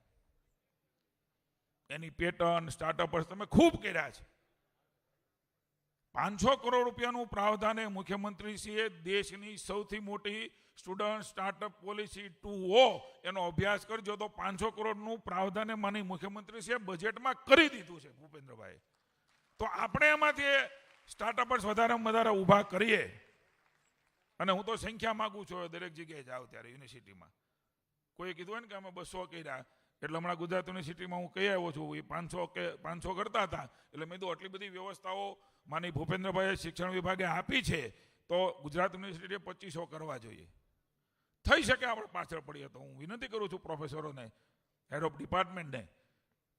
એની પેટર્ન સ્ટાર્ટઅપર્સ તમે ખૂબ કર્યા છે. 500 કરોડ રૂપિયાનું પ્રાવધાન એ મુખ્યમંત્રીશ્રીએ દેશની સૌથી મોટી સ્ટુડન્ટ સ્ટાર્ટઅપ પોલિસી 2.0 એનો અભ્યાસ કરજો તો 500 કરોડનું પ્રાવધાન એ માની મુખ્યમંત્રીશ્રીએ બજેટમાં કરી દીધું છે ભૂપેન્દ્રભાઈ. તો આપણે એમાંથી સ્ટાર્ટઅપર્સ વધારેમાં વધારે ઊભા કરીએ. અને હું તો સંખ્યા માગું છું દરેક જગ્યાએ જાઉં ત્યારે યુનિવર્સિટીમાં કોઈ કીધું હોય ને કે અમે 200 કર્યા એટલે હમણાં ગુજરાત યુનિવર્સિટીમાં હું કહી આવ્યો છું એ 500 કરતા હતા એટલે મેં તો આટલી બધી વ્યવસ્થાઓ માની ભૂપેન્દ્રભાઈએ શિક્ષણ વિભાગે આપી છે તો ગુજરાત યુનિવર્સિટીએ 2500 કરવા જોઈએ. થઈ શકે આપણે પાછળ પડીએ તો હું વિનંતી કરું છું પ્રોફેસરોને, હેડ ઓફ ડિપાર્ટમેન્ટને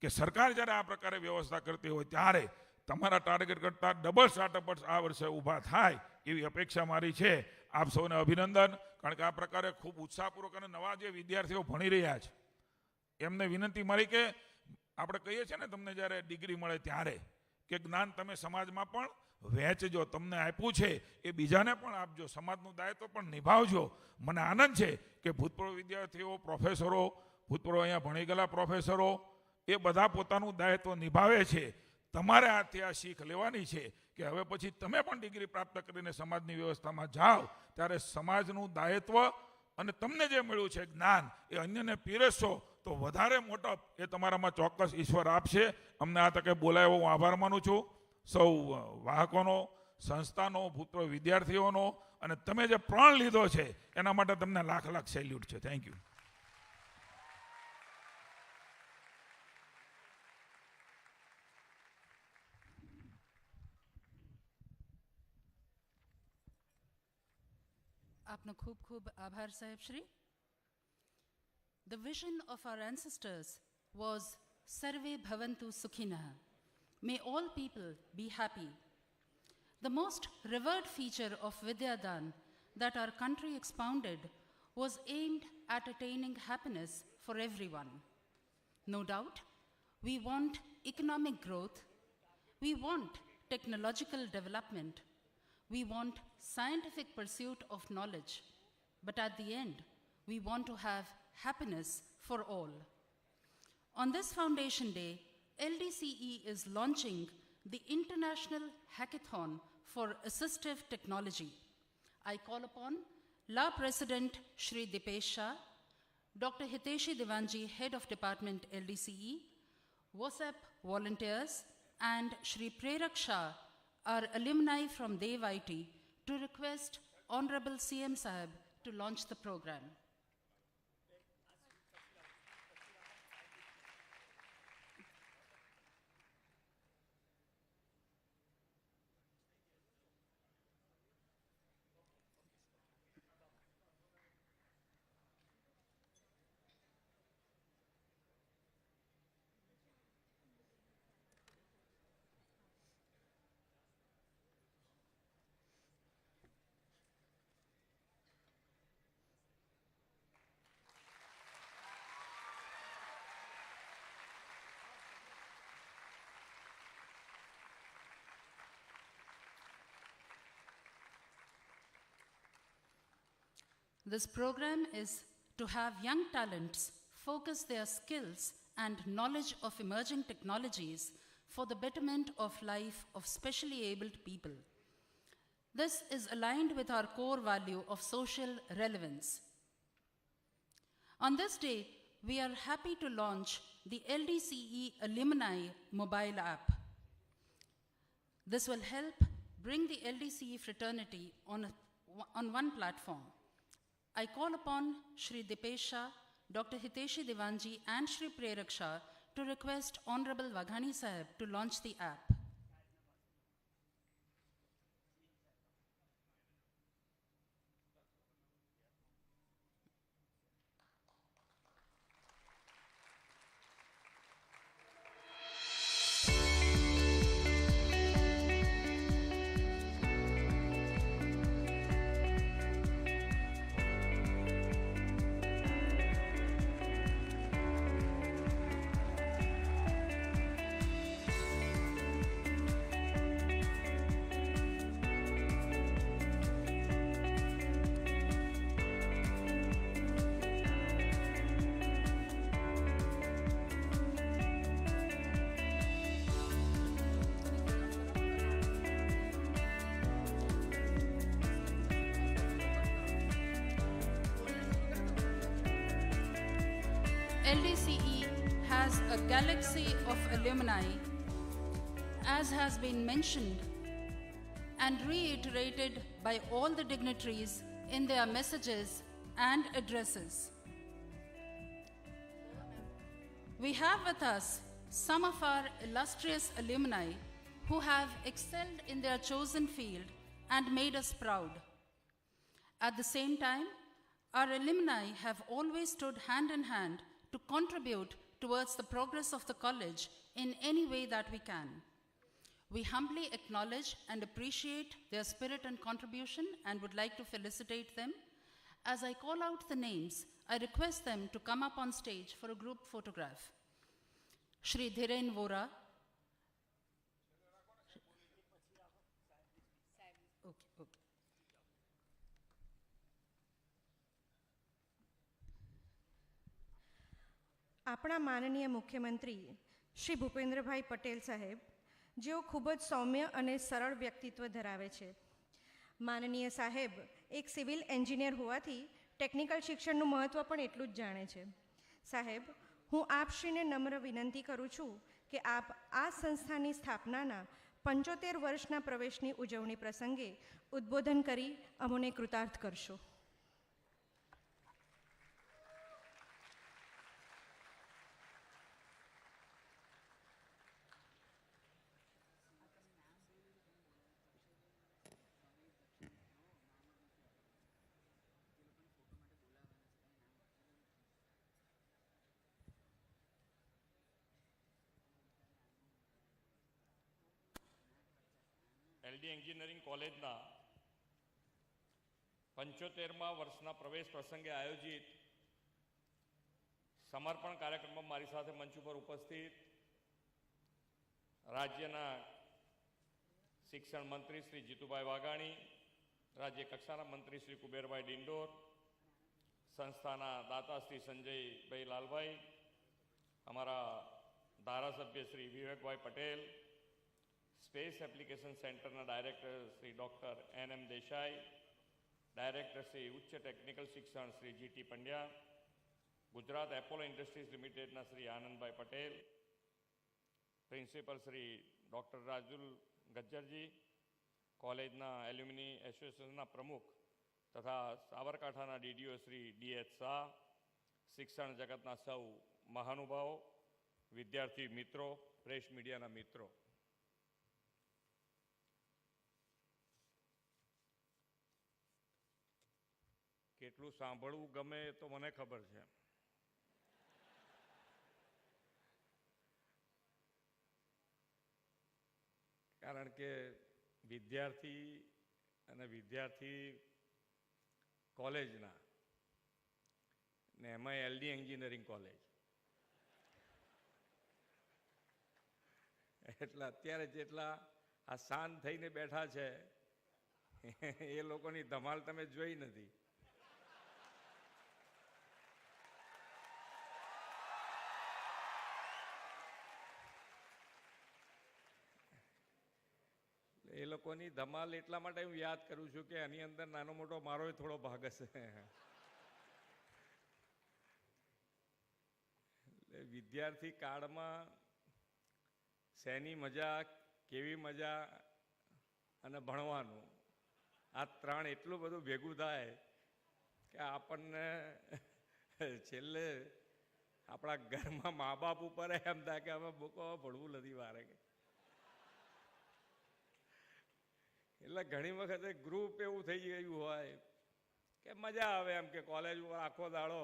કે સરકાર જ્યારે આ પ્રકારે વ્યવસ્થા કરતી હોય ત્યારે તમારા ટાર્ગેટ કરતાં ડબલ સ્ટાર્ટઅપર્સ આ વર્ષે ઊભા થાય એવી અપેક્ષા મારી છે. આપ સૌને અભિનંદન, કારણ કે આ પ્રકારે ખૂબ ઉત્સાહપૂર્વક અને નવા જે વિદ્યાર્થીઓ ભણી રહ્યા છે એમને વિનંતી મારી કે આપણે કહીએ છીએ ને તમને જ્યારે ડિગ્રી મળે ત્યારે કે જ્ઞાન તમે સમાજમાં પણ વહેંચજો. તમને આપ્યું છે એ બીજાને પણ આપજો, સમાજનું દાયિત્વ પણ નિભાવજો. મને આનંદ છે કે ભૂતપૂર્વ વિદ્યાર્થીઓ, પ્રોફેસરો, ભૂતપૂર્વ અહીંયા ભણી ગયેલા પ્રોફેસરો એ બધા પોતાનું દાયિત્વ નિભાવે છે. તમારે આથી આ શીખ લેવાની છે કે હવે પછી તમે પણ ડિગ્રી પ્રાપ્ત કરીને સમાજની વ્યવસ્થામાં જાઓ ત્યારે સમાજનું દાયિત્વ અને તમને જે મળ્યું છે જ્ઞાન એ અન્યને પીરસશો તો વધારે મોટપ એ તમારામાં ચોક્કસ ઈશ્વર આપશે. અમને આ તકે બોલાવ્યો હું આભાર માનું છું સૌ વાહકોનો, સંસ્થાનો, ભૂતપૂર્વ વિદ્યાર્થીઓનો, અને તમે જે પ્રણ લીધો છે એના માટે તમને લાખ લાખ સેલ્યુટ છે. Thank you. આપનો ખૂબ ખૂબ આભાર સાહેબ Shri. The vision of our ancestors was Sarve Bhavantu Sukhinah. May all people be happy. The most revered feature of Vidyadan that our country expounded was aimed at attaining happiness for everyone. No doubt, we want economic growth, we want technological development, we want scientific pursuit of knowledge, but at the end, we want to have happiness for all. On this Foundation Day, LDCE is launching the International Hackathon for Assistive Technology. I call upon La President Shri Dipesh Shah, Dr. Hiteshi Divanji, Head of Department LDCE, WhatsApp volunteers, and Shri Prerak Shah, our alumni from Dev IT, to request Honorable CM Sahib to launch the program. This program is to have young talents focus their skills and knowledge of emerging technologies for the betterment of life of specially abled people. This is aligned with our core value of social relevance. On this day, we are happy to launch the LDCE Alumni mobile app. This will help bring the LDCE fraternity on one platform. I call upon Shri Dipesh Shah, Dr. Hiteshi Divanji, and Shri Prerak Shah to request Honorable Waghani Sahib to launch the app. LDCE has a galaxy of alumni, as has been mentioned and reiterated by all the dignitaries in their messages and addresses. We have with us some of our illustrious alumni who have excelled in their chosen field and made us proud. At the same time, our alumni have always stood hand in hand to contribute towards the progress of the college in any way that we can. We humbly acknowledge and appreciate their spirit and contribution and would like to felicitate them. As I call out the names, I request them to come up on stage for a group photograph. Shri Dhiren Vora. Okay. આપણા માનનીય મુખ્યમંત્રી શ્રી ભૂપેન્દ્રભાઈ પટેલ સાહેબ, જેઓ ખૂબ જ સૌમ્ય અને સરળ વ્યક્તિત્વ ધરાવે છે. માનનીય સાહેબ એક સિવિલ એન્જિનિયર હોવાથી ટેકનિકલ શિક્ષણનું મહત્ત્વ પણ એટલું જ જાણે છે. સાહેબ, હું આપશ્રીને નમ્ર વિનંતી કરું છું કે આપ આ સંસ્થાની સ્થાપનાના 75 વર્ષના પ્રવેશની ઉજવણી પ્રસંગે ઉદ્બોધન કરી અમોને કૃતાર્થ કરશો. એલડી એન્જિનિયરિંગ કોલેજના 75મા વર્ષના પ્રવેશ પ્રસંગે આયોજિત સમર્પણ કાર્યક્રમમાં મારી સાથે મંચ ઉપર ઉપસ્થિત રાજ્યના શિક્ષણ મંત્રી શ્રી જીતુભાઈ વાઘાણી, રાજ્ય કક્ષાના મંત્રી શ્રી કુબેરભાઈ ડિંડોર, સંસ્થાના દાતા શ્રી સંજયભાઈ લાલભાઈ, અમારા ધારાસભ્ય શ્રી વિવેકભાઈ પટેલ, સ્પેસ એપ્લિકેશન સેન્ટરના director Shri doctor NM. Desai, director Shri ઉચ્ચ ટેકનિકલ શિક્ષણ Shri GT. Pandya, Gujarat Apollo industries લિમિટેડના શ્રી આનંદભાઈ પટેલ, પ્રિન્સિપલ શ્રી ડૉક્ટર રાજુલ ગજ્જરજી, કોલેજના એલ્યુમિની એસોસિએશનના પ્રમુખ તથા સાબરકાંઠાના ડીડીઓ શ્રી ડી.એચ. શાહ, શિક્ષણ જગતના સૌ મહાનુભાવો, વિદ્યાર્થી મિત્રો, પ્રેસ મીડિયાના મિત્રો, કેટલું સાંભળવું ગમે તો મને ખબર છે. કારણ કે વિદ્યાર્થી કોલેજના ને એમાં એલડી એન્જિનિયરિંગ કોલેજ એટલે અત્યારે જેટલા આ શાંત થઈને બેઠા છે એ લોકોની ધમાલ તમે જોઈ નથી. એ લોકોની ધમાલ એટલા માટે હું યાદ કરું છું કે આની અંદર નાનો મોટો મારોય થોડો ભાગ હશે. વિદ્યાર્થી કાળમાં શેની મજા, કેવી મજા અને ભણવાનું, આ ત્રણ એટલું બધું ભેગું થાય કે આપણને છેલ્લે આપણા ઘરમાં મા બાપ ઉપર એમ થાય કે હવે ભણવું નથી વારે. એટલે ઘણી વખતે ગ્રુપ એવું થઈ ગયું હોય કે મજા આવે એમ કે કોલેજ ઉપર આખો દાડો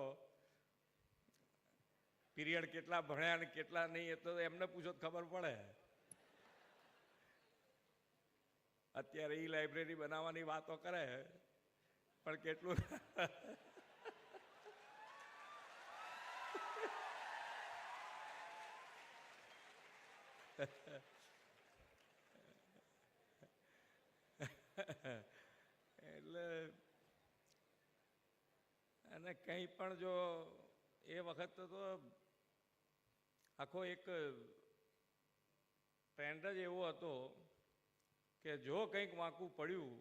પીરિયડ કેટલા ભણ્યા ને કેટલા નહીં એ તો એમને પૂછો ખબર પડે. અત્યારે ઈ લાઇબ્રેરી બનાવવાની વાતો કરે પણ કેટલું એટલે અને કંઈ પણ જો એ વખત તો આખો એક ટ્રેન્ડ જ એવો હતો કે જો કંઈક વાંકું પડ્યું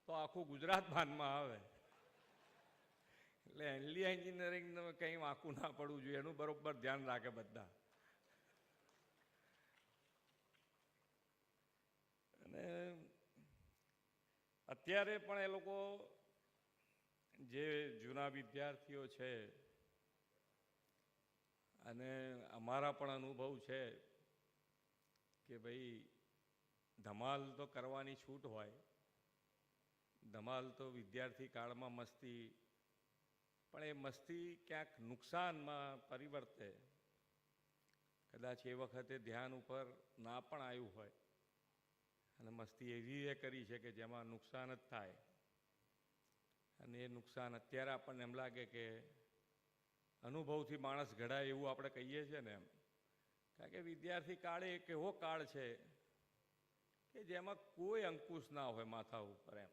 તો આખું ગુજરાત ભાનમાં આવે. એટલે એનલી એન્જિનિયરિંગનું કંઈ વાંકું ના પડવું જોઈએ, એનું બરોબર ધ્યાન રાખે બધા. અને અત્યારે પણ એ લોકો જે જૂના વિદ્યાર્થીઓ છે, અને અમારા પણ અનુભવ છે કે ભાઈ ધમાલ તો કરવાની છૂટ હોય, ધમાલ તો વિદ્યાર્થી કાળમાં મસ્તી, પણ એ મસ્તી ક્યાંક નુકસાનમાં પરિવર્તે. કદાચ એ વખતે ધ્યાન ઉપર ના પણ આવ્યું હોય અને મસ્તી એવી એ કરી છે કે જેમાં નુકસાન જ થાય. અને એ નુકસાન અત્યારે આપણને એમ લાગે કે અનુભવથી માણસ ઘડાય એવું આપણે કહીએ છીએ ને એમ. કારણ કે વિદ્યાર્થી કાળ એક એવો કાળ છે કે જેમાં કોઈ અંકુશ ના હોય માથા ઉપર એમ,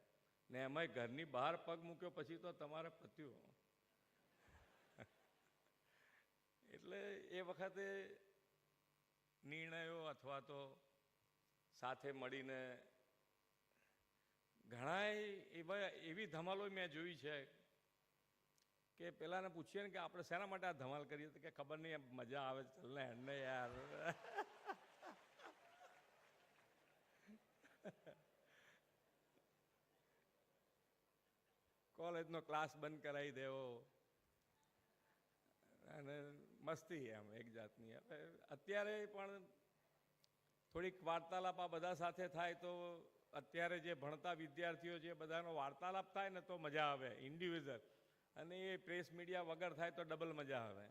ને એમાંય ઘરની બહાર પગ મૂક્યો પછી તો તમારે પત્યું. એટલે એ વખતે નિર્ણયો અથવા તો સાથે મળીને ઘણાય એવી ધમાલો મેં જોઈ છે કે પેલાને પૂછીએ ને કે આપણે શેના માટે આ ધમાલ કરીએ તો કે ખબર નહીં, મજા આવે ચલને હેડને યાર. કોલેજનો ક્લાસ બંધ કરાવી દેવો અને મસ્તી એમ એક જાતની. હવે અત્યારે પણ થોડીક વાર્તાલાપ આ બધા સાથે થાય તો અત્યારે જે ભણતા વિદ્યાર્થીઓ જે બધાનો વાર્તાલાપ થાય ને તો મજા આવે ઇન્ડિવિજ્યુઅલ, અને એ પ્રેસ મીડિયા વગર થાય તો ડબલ મજા આવે.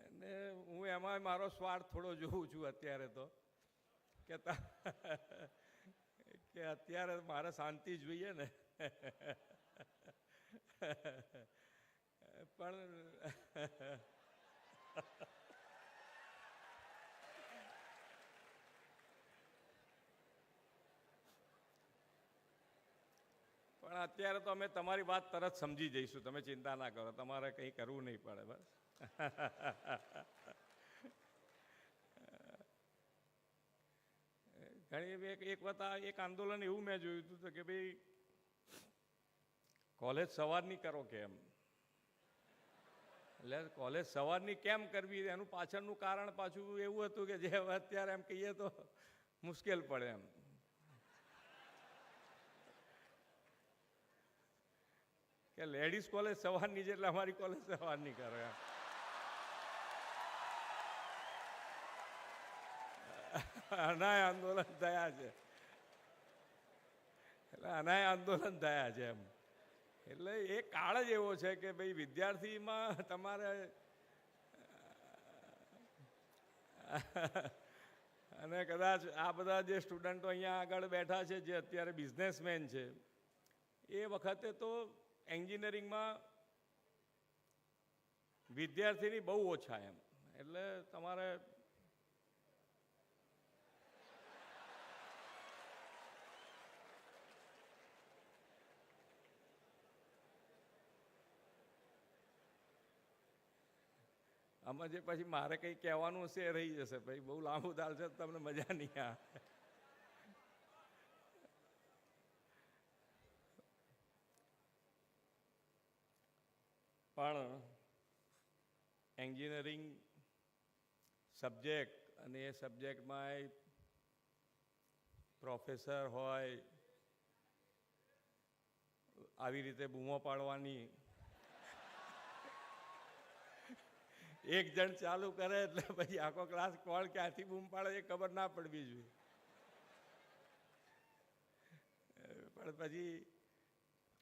અને હું એમાં મારો સ્વાર્થ થોડો જોઉં છું અત્યારે તો કે અત્યારે મારે શાંતિ જોઈએ ને. પણ અત્યારે તો અમે તમારી વાત તરત સમજી જઈશું, તમે ચિંતા ના કરો, તમારે કંઈ કરવું નહીં પડે. બસ ઘણી એક વખત એક આંદોલન એવું મેં જોયું હતું કે ભાઈ કોલેજ સવારની કરો કેમ, એટલે કોલેજ સવારની કેમ કરવી એનું પાછળનું કારણ પાછું એવું હતું કે જે અત્યારે એમ કહીએ તો મુશ્કેલ પડે એમ. કે લેડીઝ કોલેજ સવારની છે એટલે અમારી કોલેજ સવારની કરો એમ. અનાય આંદોલન થયા છે, એટલે અનાય આંદોલન થયા છે એમ. એટલે એ કાળ જ એવો છે કે ભાઈ વિદ્યાર્થીમાં તમારે અને કદાચ આ બધા જે સ્ટુડન્ટો અહીંયા આગળ બેઠા છે જે અત્યારે બિઝનેસમેન છે, એ વખતે તો એન્જિનિયરિંગમાં વિદ્યાર્થીની બહુ ઓછા એમ. એટલે તમારે આમાં જે પછી મારે કંઈ કહેવાનું હશે એ રહી જશે ભાઈ, બહુ લાંબુ ચાલશે તો તમને મજા નહીં આવે. પણ એન્જિનિયરિંગ સબ્જેક્ટ અને એ સબ્જેક્ટમાં પ્રોફેસર હોય આવી રીતે બૂમો પાડવાની, એક જણ ચાલુ કરે એટલે પછી આખો ક્લાસ કોણ ક્યાંથી બૂમ પાડે એ ખબર ના પડવી જોઈએ. પણ પછી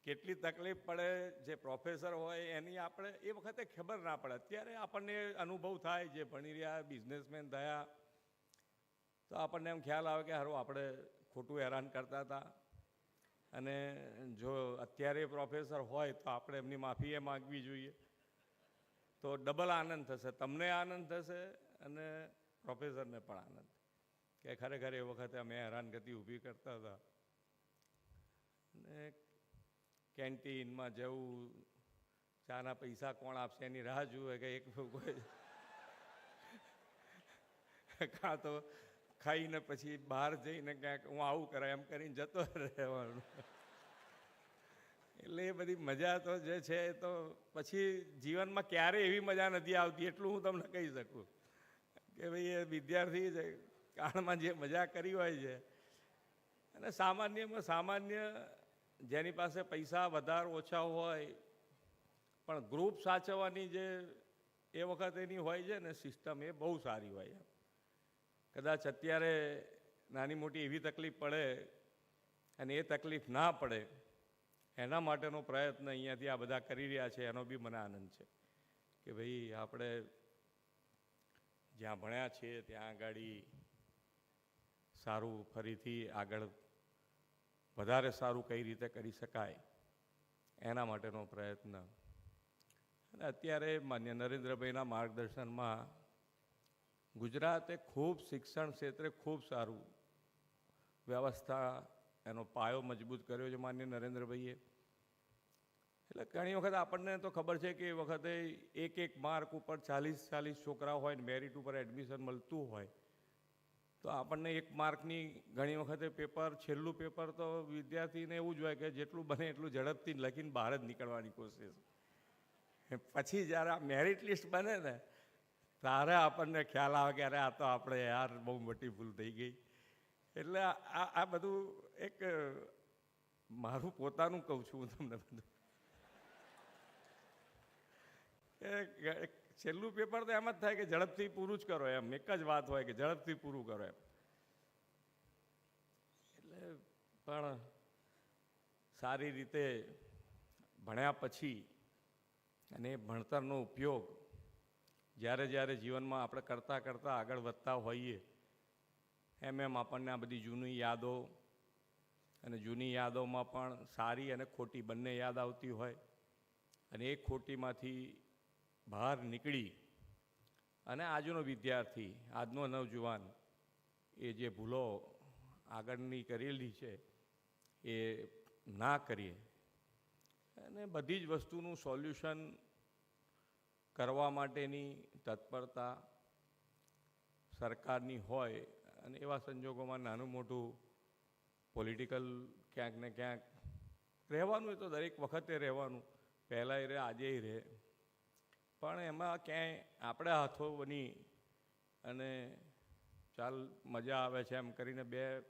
કેટલી તકલીફ પડે જે પ્રોફેસર હોય એની આપણે એ વખતે ખબર ના પડે. અત્યારે આપણને અનુભવ થાય, જે ભણી રહ્યા બિઝનેસમેન થયા તો આપણને એમ ખ્યાલ આવે કે હારું આપણે ખોટું હેરાન કરતા હતા, અને જો અત્યારે પ્રોફેસર હોય તો આપણે એમની માફી એ માગવી જોઈએ, તો ડબલ આનંદ થશે, તમને આનંદ થશે અને પ્રોફેસરને પણ આનંદ કે ખરેખર એ વખતે અમે હેરાનગતિ ઊભી કરતા હતા. અને કેન્ટીનમાં જવું, ચાના પૈસા કોણ આપશે એની રાહ જુએ કે એક કાં તો ખાઈને પછી બહાર જઈને ક્યાંક હું આવું કરાય એમ કરીને જતો રહેવાનું. એટલે એ બધી મજા તો જે છે એ તો પછી જીવનમાં ક્યારેય એવી મજા નથી આવતી, એટલું હું તમને કહી શકું કે ભાઈ એ વિદ્યાર્થી કાળમાં જે મજા કરી હોય છે. અને સામાન્યમાં સામાન્ય જેની પાસે પૈસા વધારે ઓછા હોય પણ ગ્રુપ સાચવવાની જે એ વખત એની હોય છે ને સિસ્ટમ, એ બહુ સારી હોય. કદાચ અત્યારે નાની મોટી એવી તકલીફ પડે અને એ તકલીફ ના પડે એના માટેનો પ્રયત્ન અહીંયાથી આ બધા કરી રહ્યા છે, એનો બી મને આનંદ છે કે ભાઈ આપણે જ્યાં ભણ્યા છીએ ત્યાં આગળ સારું ફરીથી આગળ વધારે સારું કઈ રીતે કરી શકાય એના માટેનો પ્રયત્ન. અને અત્યારે માન્ય નરેન્દ્રભાઈના માર્ગદર્શનમાં ગુજરાતે ખૂબ શિક્ષણ ક્ષેત્રે ખૂબ સારું વ્યવસ્થા, એનો પાયો મજબૂત કર્યો છે માન્ય નરેન્દ્રભાઈએ. એટલે ઘણી વખત આપણને તો ખબર છે કે એ વખતે એક માર્ક ઉપર 40 છોકરા હોય ને મેરિટ ઉપર એડમિશન મળતું હોય તો આપણને 1 માર્કની ઘણી વખતે પેપર, છેલ્લું પેપર તો વિદ્યાર્થીને એવું જ હોય કે જેટલું બને એટલું ઝડપથી લખીને બહાર જ નીકળવાની કોશિશ. પછી જ્યારે આ મેરિટ લિસ્ટ બને ને ત્યારે આપણને ખ્યાલ આવે કે અરે આ તો આપણે યાર બહુ મોટી ભૂલ થઈ ગઈ. એટલે આ બધું એક મારું પોતાનું કહું છું હું તમને બધું કે છેલ્લું પેપર તો એમ જ થાય કે ઝડપથી પૂરું જ કરો એમ, એક જ વાત હોય કે ઝડપથી પૂરું કરો એમ. એટલે પણ સારી રીતે ભણ્યા પછી અને એ ભણતરનો ઉપયોગ જ્યારે જીવનમાં આપણે કરતાં આગળ વધતા હોઈએ એમ આપણને આ બધી જૂની યાદો, અને જૂની યાદોમાં પણ સારી અને ખોટી બંને યાદ આવતી હોય. અને એ ખોટીમાંથી બહાર નીકળી અને આજનો વિદ્યાર્થી, આજનો નવજુવાન એ જે ભૂલો આગળની કરેલી છે એ ના કરીએ અને બધી જ વસ્તુનું સોલ્યુશન કરવા માટેની તત્પરતા સરકારની હોય. અને એવા સંજોગોમાં નાનું મોટું પોલિટિકલ ક્યાંક ને ક્યાંક રહેવાનું, એ તો દરેક વખતે રહેવાનું, પહેલાંય રહે આજેય રહે. પણ એમાં ક્યાંય આપણે હાથો બની અને ચાલ મજા આવે છે એમ કરીને 2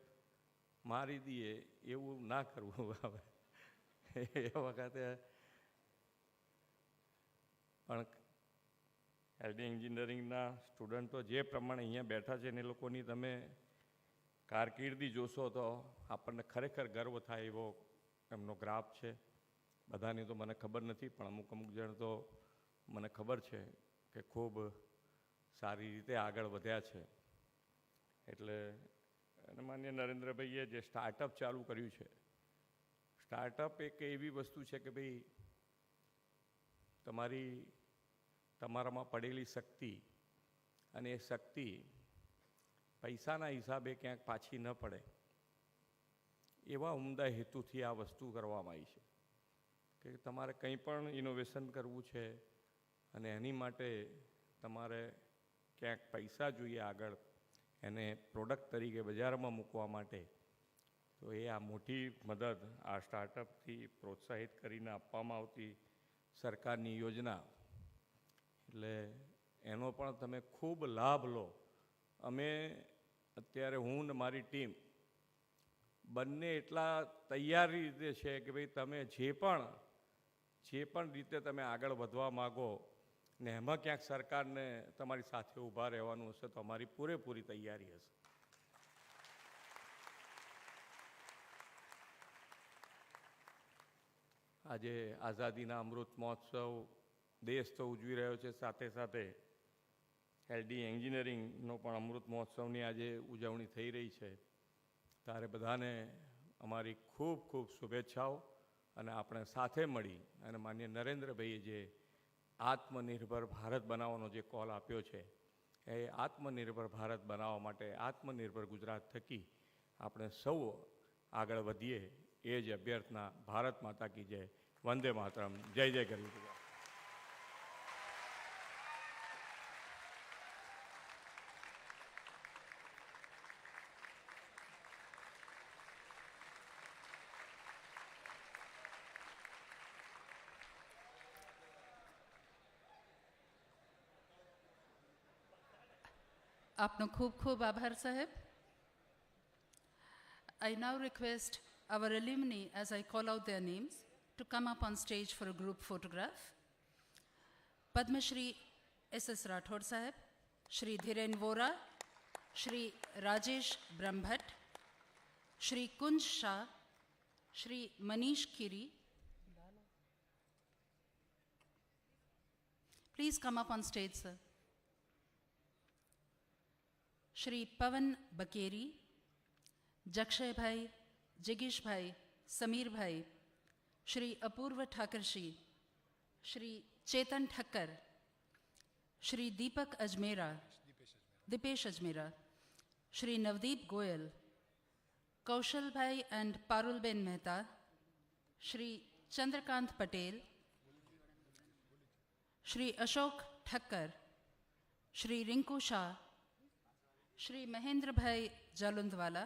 મારી દઈએ એવું ના કરવું આવે. એ વખતે પણ એલડી એન્જિનિયરિંગના સ્ટુડન્ટો જે પ્રમાણે અહીંયા બેઠા છે ને એ લોકોની તમે કારકિર્દી જોશો તો આપણને ખરેખર ગર્વ થાય એવો એમનો ગ્રાફ છે. બધાની તો મને ખબર નથી પણ અમુક જણ તો મને ખબર છે કે ખૂબ સારી રીતે આગળ વધ્યા છે. એટલે અને માન્ય નરેન્દ્રભાઈએ જે સ્ટાર્ટઅપ ચાલુ કર્યું છે, સ્ટાર્ટઅપ એક એવી વસ્તુ છે કે ભાઈ તમારામાં પડેલી શક્તિ અને એ શક્તિ પૈસાના હિસાબે ક્યાંક પાછી ન પડે એવા ઉમદા હેતુથી આ વસ્તુ કરવામાં આવી છે કે તમારે કંઈ પણ ઇનોવેશન કરવું છે અને એની માટે તમારે ક્યાંક પૈસા જોઈએ આગળ એને પ્રોડક્ટ તરીકે બજારમાં મૂકવા માટે, તો એ આ મોટી મદદ આ સ્ટાર્ટઅપથી પ્રોત્સાહિત કરીને આપવામાં આવતી સરકારની યોજના, એટલે એનો પણ તમે ખૂબ લાભ લો. અમે અત્યારે હું ને મારી ટીમ બંને એટલા તૈયારી રીતે છે કે ભાઈ તમે જે પણ રીતે તમે આગળ વધવા માગો ને એમાં ક્યાંક સરકારને તમારી સાથે ઊભા રહેવાનું હશે તો અમારી પૂરેપૂરી તૈયારી હશે. આજે આઝાદીના અમૃત મહોત્સવ દેશ તો ઉજવી રહ્યો છે, સાથે સાથે એલડી એન્જિનિયરિંગનો પણ અમૃત મહોત્સવની આજે ઉજવણી થઈ રહી છે. ત્યારે બધાને અમારી ખૂબ ખૂબ શુભેચ્છાઓ. અને આપણે સાથે મળી અને માન્ય નરેન્દ્રભાઈએ જે આત્મનિર્ભર ભારત બનાવવાનો જે કોલ આપ્યો છે એ આત્મનિર્ભર ભારત બનાવવા માટે આત્મનિર્ભર ગુજરાત થકી આપણે સૌ આગળ વધીએ એ જ અભ્યર્થના. ભારત માતા કી જય. વંદે માતરમ. જય જય ગરવી ગુજરાત. આપનો ખૂબ ખૂબ આભાર સાહેબ. I now request our alumni, as I call out their names, to come up on stage for a group photograph. Padma Shri S.S. Rathod Sahib, Shri Dhiren Vora, Shri Rajesh Brahmbhat, Shri Kunj Shah, Shri Manish Kiri. Please come up on stage, sir. Shri Pavan Bakeri, Jakshay Bhai, Jigish Bhai, Sameer Bhai, Shri Apurva Thakurshi, Shri Chetan Thakkar, Shri Deepak Ajmera, Dipesh Ajmera, Shri Navdeep Goyal, Kaushal Bhai and Parul Ben Mehta, Shri Chandrakant Patel, Shri Ashok Thakkar, Shri Rinku Shah, Shri Mahendra Bhai Jalundwala,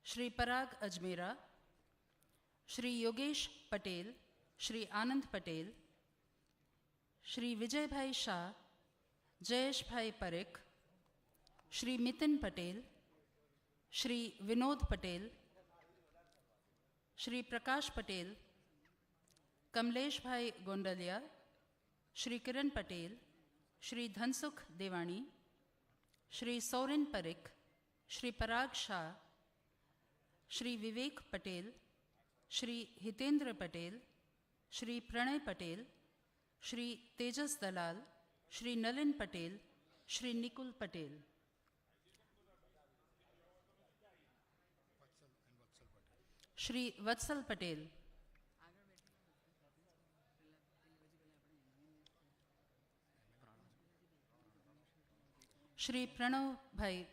Shri Parag Ajmera, Shri Yogesh Patel, Shri Anand Patel, Shri Vijay Bhai Shah, Jayesh Bhai Parekh, Shri Mitin Patel, Shri Vinod Patel, Shri Prakash Patel, Kamlesh Bhai Gondalia, Shri Kiran Patel, Shri Dhansukh Devani, Shri Sorin Parekh, Shri Parag Shah, Shri Vivek Patel, Shri Hitendra Patel, Shri Pranay Patel, Shri Tejas Dalal, Shri Nalin Patel, Shri Nikul Patel. Shri Vatsal Patel. Shri Pranav Bhai.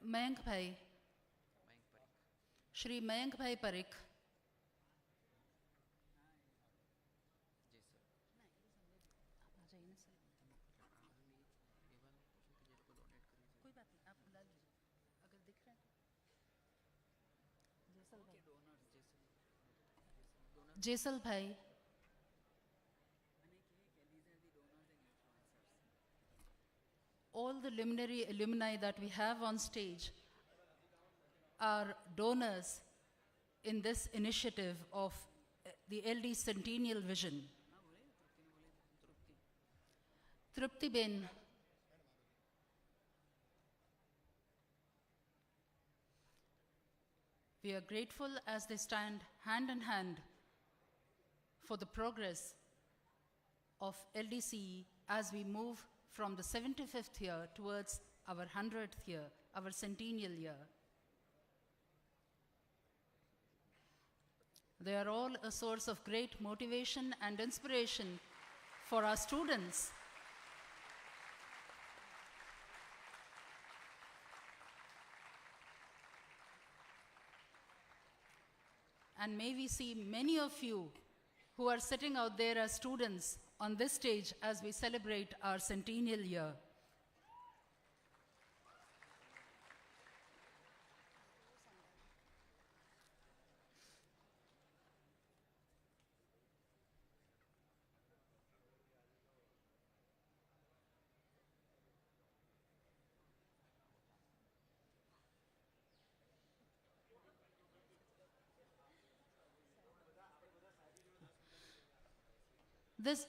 Mayank Bhai. Shri Mayank Bhai Parekh. Jaisal Bhai. All the luminary alumni that we have on stage are donors in this initiative of the LD Centennial Vision. Trupti Ben. We are grateful as they stand hand in hand for the progress of LDCE as we move from the 75th year towards our 100th year, our centennial year. They are all a source of great motivation and inspiration for our students. And may we see many of you who are sitting out there as students on this stage as we celebrate our centennial year. This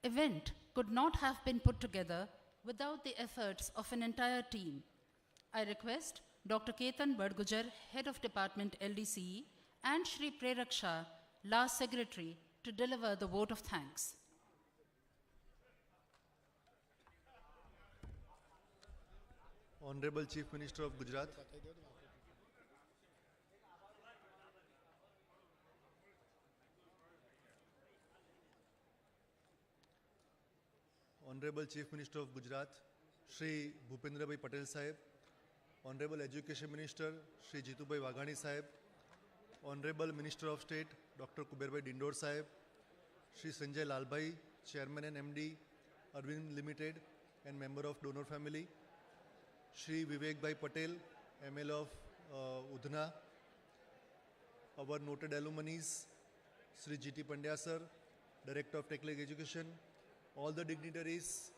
event could not have been put together without the efforts of an entire team. I request Dr. Ketan Badgujar, Head of Department LDCE, and Shri Prerak Shah, last Secretary, to deliver the vote of thanks. Honorable Chief Minister of Gujarat, Honorable Chief Minister of Gujarat, Shri Bhupendra Patel Sahib, Honorable Education Minister, Shri Jitubhai Waghani Sahib, Honorable Minister of State, Dr. Kuberbhai Dindor Sahib, Shri Sanjay Lalbhai, Chairman and MD, Arvind Limited, and member of donor family, Shri Vivekbhai Patel, ML of Udhna, our noted alumni, Shri GT Pandya Sir, Director of Technical Education, all the dignitaries,